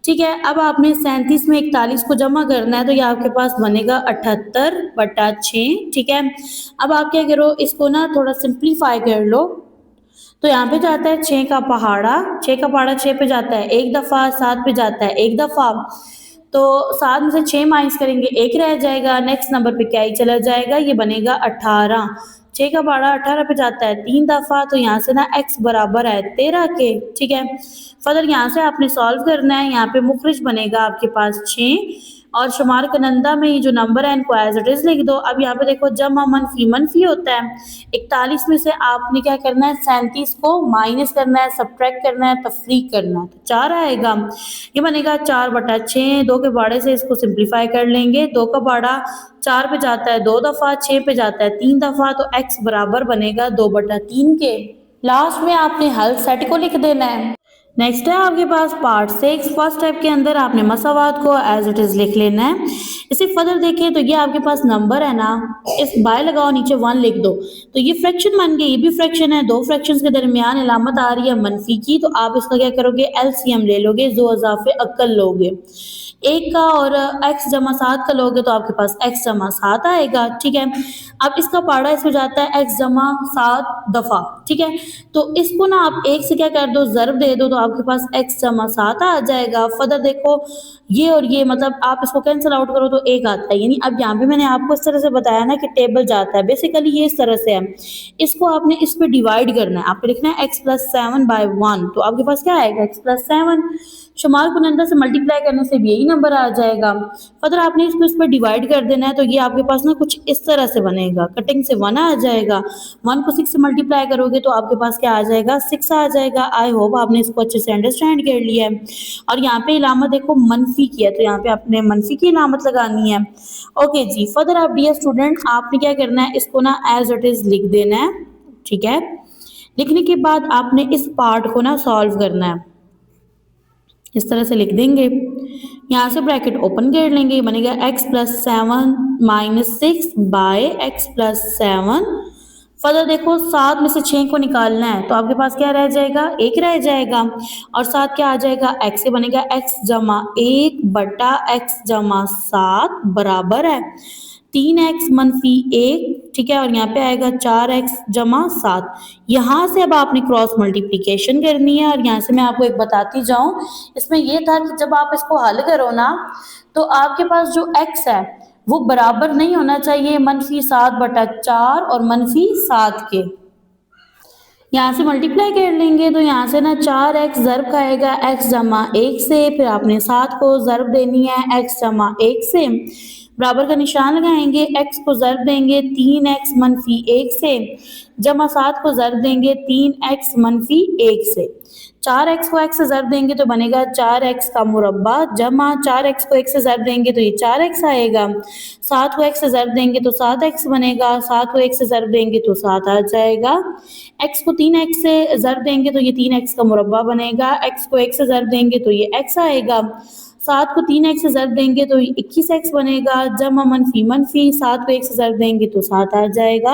Speaker 1: ठीक है। अब आपने 37 में 41 को जमा करना है, तो ये आपके पास बनेगा 78/6, ठीक है। अब आप क्या करो, इसको ना थोड़ा सिंप्लीफाई कर लो, तो यहाँ पे जाता है 6 का पहाड़ा, 6 का पहाड़ा 6 पे जाता है 1 दफ़ा, 7 पे जाता है 1 दफ़ा, तो 7 में से 6 माइनस करेंगे 1 रह जाएगा, नेक्स्ट नंबर पे क्या ही चला जाएगा, ये बनेगा 18। 6 का पहाड़ा 18 पे जाता है 3 दफ़ा, तो यहाँ से ना x बराबर है 13 के, ठीक है। फर्दर यहाँ से आपने सॉल्व करना है, यहाँ पे मुखरिज बनेगा आपके पास 6, और शुमार कनंदा में ये जो नंबर है इनको एज इट इज लिख दो। अब यहाँ पे देखो जमा मनफी मनफी होता है, 41 में से आपने क्या करना है 37 को माइनस करना है, सब्ट्रैक्ट करना है, तफरीक करना है, तो 4 आएगा। ये बनेगा 4/6। 2 के बाड़े से इसको सिंप्लीफाई कर लेंगे। 2 का बाड़ा 4 पे जाता है 2 दफा, 6 पे जाता है 3 दफा, तो x बराबर बनेगा 2/3 के। लास्ट में आपने हल सेट को लिख देना है। नेक्स्ट है आपके पास पार्ट 6। फर्स्ट स्टेप के अंदर आपने मसावात को एज इट इज लिख लेना है। इसे फर्दर देखें तो ये आपके पास नंबर है ना, इस बाय लगाओ नीचे 1 लिख दो, तो ये फ्रैक्शन बन गई। ये भी फ्रैक्शन है, दो फ्रैक्शंस के दरमियान अलामत आ रही है मनफी की, तो आप इसका क्या करोगे एलसीएम ले लोगे, जो अजाफे अक्ल लोगे। 1 का और x जमा 7 का लोगे तो आपके पास x जमा 7 आएगा। ठीक है, अब इसका पाड़ा इसमें जाता है x जमा 7 दफा। ठीक है, तो इसको ना आप 1 से क्या कर दो ज़र्ब दे दो, तो आपके पास x जमा 7 आ जाएगा। फर्दर देखो ये और ये मतलब आप इसको कैंसिल आउट करो तो 1 आता है। यानी अब यहाँ पे मैंने आपको इस तरह से बताया ना कि टेबल जाता है, बेसिकली ये इस तरह से है। इसको आपने इस पे डिवाइड करना है, आपको लिखना है x+7/1, तो आपके पास क्या आएगा x+7। शुमार कुनंदा से मल्टीप्लाई करने से भी यही नंबर आ जाएगा। फर्दर आपने इसको इस पर डिवाइड कर देना है, तो ये आपके पास ना कुछ इस तरह से बनेगा, कटिंग से 1 आ जाएगा। 1 को 6 से मल्टीप्लाई करोगे तो आपके पास क्या आ जाएगा 6 आ जाएगा। आई होप आपने इसको अच्छे से अंडरस्टैंड कर लिया है। और यहाँ पे इलामत देखो मनफी की है, तो यहाँ पे आपने मनफी की इलामत लगानी है। ओके जी, फर्दर आप डियर स्टूडेंट आपने क्या करना है, इसको ना एज इट इज लिख देना है। ठीक है, लिखने के बाद आपने इस पार्ट को ना सॉल्व करना है, इस तरह से लिख देंगे। यहाँ से ब्रैकेट ओपन कर लेंगे, बनेगा x+7 - 6 बाय x+7। फर्दर देखो 7 में से 6 को निकालना है, तो आपके पास क्या रह जाएगा 1 रह जाएगा, और 7 क्या आ जाएगा x से बनेगा x जमा 1 बटा x जमा 7 बराबर है 3x मनफी 1। ठीक है, और यहाँ पे आएगा 4x जमा 7। यहाँ से अब आपने क्रॉस मल्टीप्लिकेशन करनी है, और यहाँ से मैं आपको एक बताती जाऊँ, इसमें यह था कि जब आप इसको हल करो ना, तो आपके पास जो x है वो बराबर नहीं होना चाहिए -7/4 और -7 के। यहाँ से मल्टीप्लाई कर लेंगे तो यहाँ से ना 4x ज़र्ब खाएगा x जमा 1 से, फिर आपने 7 को ज़र्ब देनी है x जमा 1 से, बराबर का निशान लगाएंगे, x को ज़र्ब देंगे 3x मनफी 1 से, जमा 7 को ज़र्ब देंगे 3x मनफी 1 से। 4x को x से ज़र्ब देंगे तो बनेगा 4x का मुरब्बा, जमा 4x को 1 से ज़र्ब देंगे तो ये 4x आएगा, 7 को x से ज़र्ब देंगे तो 7x बनेगा, 7 को 1 से ज़र्ब देंगे तो 7 आ जाएगा, x को 3x से ज़र्ब देंगे तो ये 3x का मुरब्बा बनेगा, x को 1 से ज़र्ब देंगे तो ये x आएगा, 7 को 3x से ज़र्ब देंगे तो 21x बनेगा, जमा मनफी मनफी 7 को 1 से ज़र्ब देंगे तो 7 आ जाएगा।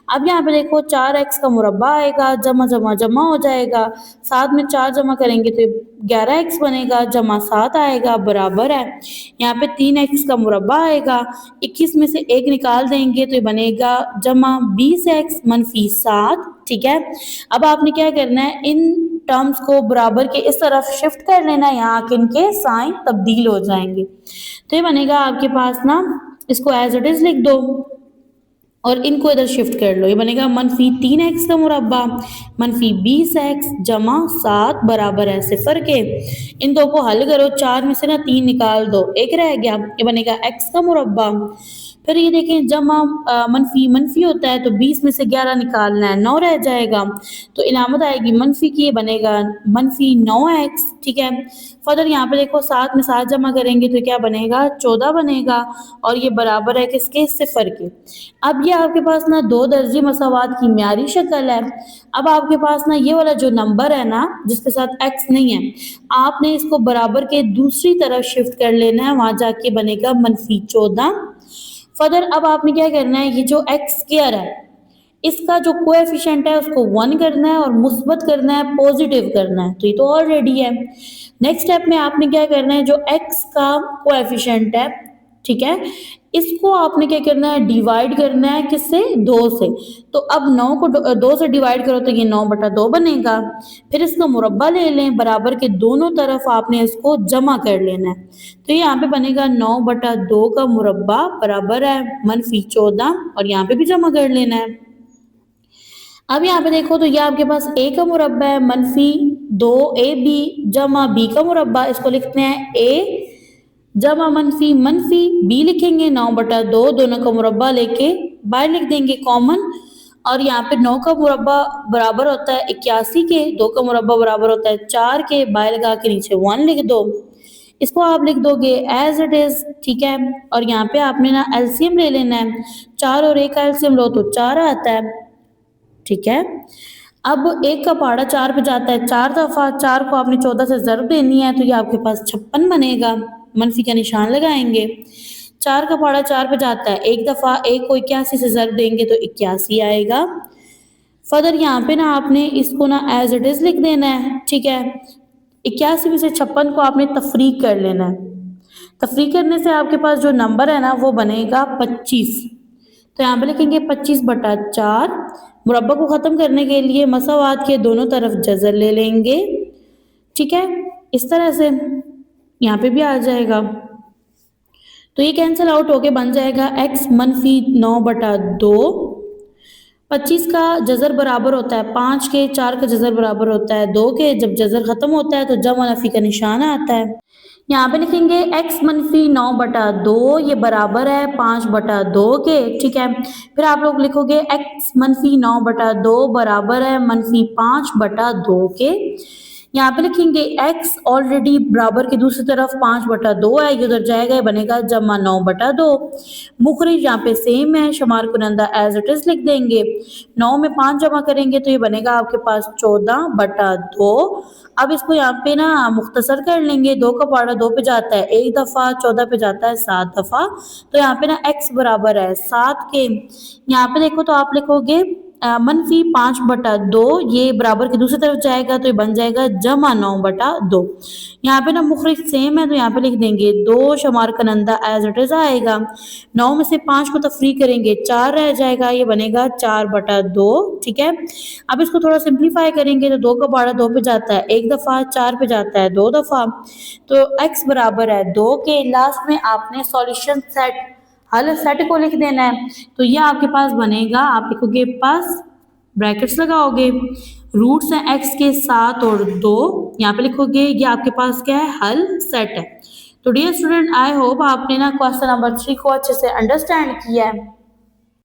Speaker 1: अब यहाँ पे देखो 4x का मुरब्बा आएगा, जमा जमा जमा हो जाएगा, 7 में 4 जमा करेंगे तो 11x बनेगा, जमा 7 आएगा, बराबर है यहाँ पे 3x का मुरब्बा आएगा, 21 में से 1 निकाल देंगे तो ये बनेगा जमा 20x मनफी 7। ठीक है, अब आपने क्या करना है, इन टर्म्स को बराबर के इस तरफ शिफ्ट कर लेना है, यहाँ के इनके साइन तब्दील हो जाएंगे, तो ये बनेगा आपके पास ना, इसको एज इट इज लिख दो और इनको इधर शिफ्ट कर लो, ये बनेगा -3x का मुरब्बा मनफी 20x जमा 7 बराबर है 0 के। इन दो को हल करो, 4 में से ना 3 निकाल दो, 1 रह गया, ये बनेगा x का मुरब्बा। फिर ये देखें जमा मनफी मनफी होता है तो 20 में से 11 निकालना है, 9 रह जाएगा, तो इलामत आएगी मनफी की, ये बनेगा -9x। ठीक है, फर्दर यहाँ पे देखो 7 में 7 जमा करेंगे तो क्या बनेगा 14 बनेगा, और ये बराबर है किसके 0 के। अब ये आपके पास ना 2 दर्जी मसावात की म्यारी शक्ल है। अब आपके पास ना ये वाला जो नंबर है ना जिसके साथ x नहीं है, आपने इसको बराबर के दूसरी तरफ शिफ्ट कर लेना है, वहां जाके बनेगा -14। फर्दर अब आपने क्या करना है, ये जो x स्क्वायर है इसका जो कोएफिशिएंट है उसको 1 करना है और मुस्बत करना है, पॉजिटिव करना है, तो ये तो ऑलरेडी है। नेक्स्ट स्टेप में आपने क्या करना है, जो x का कोएफिशिएंट है, ठीक है, इसको आपने क्या करना है, डिवाइड करना है किससे 2 से, तो अब 9 को 2 से डिवाइड करो तो ये 9/2 बनेगा। फिर इसका मुरब्बा ले लें, बराबर के दोनों तरफ आपने इसको जमा कर लेना है, तो यहाँ पे बनेगा 9/2 का मुरब्बा बराबर है -14, और यहाँ पे भी जमा कर लेना है। अब यहाँ पे देखो तो ये आपके पास a का मुरब्बा है -2ab जमा b का मुरब्बा, इसको लिखते हैं a जमा मनफी मनफी बी लिखेंगे 9/2 दोनों का मुरब्बा लेके बाहर लिख देंगे कॉमन। और यहाँ पे 9 का मुरब्बा बराबर होता है 81 के, 2 का मुरब्बा बराबर होता है 4 के, बाहर लगा के नीचे 1 लिख दो। इसको आप लिख दोगे एज इट इज, ठीक है। और यहाँ पे आपने ना एलसीएम ले लेना है, 4 और 1 का एलसीएम लो तो 4 आता है, ठीक है। अब 1 का पहाड़ा 4 पे जाता है 4 दफा, 4 को आपने 14 से ज़रब देनी है तो ये आपके पास 56 बनेगा, मनफी का निशान लगाएंगे। 4 का पहाड़ा 4 पे जाता है 1 दफा, 1 को 81 से ज़रब देंगे तो 81 आएगा। फर्दर यहाँ पे ना आपने इसको ना एज इट इज लिख देना है, ठीक है। 81 में से 56 को आपने तफरीक कर लेना है। तफरीक करने से आपके पास जो नंबर है ना वो बनेगा 25। तो यहाँ पे लिखेंगे 25/4। मुरब्बा को ख़त्म करने के लिए मसावात के दोनों तरफ जज़र ले लेंगे, ठीक है। इस तरह से यहाँ पे भी आ जाएगा, तो ये कैंसिल आउट होके बन जाएगा x मनफी 9/2। 25 का जज़र बराबर होता है 5 के, 4 का जज़र बराबर होता है 2 के। जब जज़र ख़त्म होता है तो जमा नफ़ी का निशान आता है। यहाँ पे लिखेंगे x मनफी 9/2 ये बराबर है 5/2 के, ठीक है। फिर आप लोग लिखोगे x मनफी 9/2 बराबर है मनफी 5/2 के। यहाँ पे लिखेंगे x ऑलरेडी बराबर की दूसरी तरफ 5/2 है, ये उधर जाएगा, ये बनेगा जमा 9/2। मुखरिज यहाँ पे सेम है, शुमार कुनंदा एज इट इज लिख देंगे। 9 में 5 जमा करेंगे तो ये बनेगा आपके पास 14/2। अब इसको यहाँ पे ना मुख्तसर कर लेंगे, 2 का पहाड़ा 2 पे जाता है 1 दफ़ा, 14 पे जाता है 7 दफ़ा, तो यहाँ पे ना x बराबर है 7 के। यहाँ पे देखो तो आप लिखोगे मनफी 5/2, ये बराबर की दूसरी तरफ जाएगा तो ये बन जाएगा जमा 9/2। यहाँ पे ना मुखरिज सेम है तो यहाँ पे लिख देंगे 2, शुमार कनंदा एज इट इज आएगा। 9 में से 5 को तफरी करेंगे 4 रह जाएगा, ये बनेगा 4/2, ठीक है। अब इसको थोड़ा सिंप्लीफाई करेंगे तो 2 का पहाड़ा 2 पे जाता है 1 दफ़ा, 4 पे जाता है 2 दफ़ा, तो x बराबर है 2 के। लास्ट में आपने सॉल्यूशन सेट हल सेट को लिख देना है, तो ये आपके पास बनेगा, आप लिखोगे पास ब्रैकेट्स लगाओगे, रूट्स हैं x के 7 और 2, यहाँ पे लिखोगे ये आपके पास क्या है, हल सेट है। तो डियर स्टूडेंट, आई होप आपने ना क्वेश्चन नंबर 3 को अच्छे से अंडरस्टैंड किया है।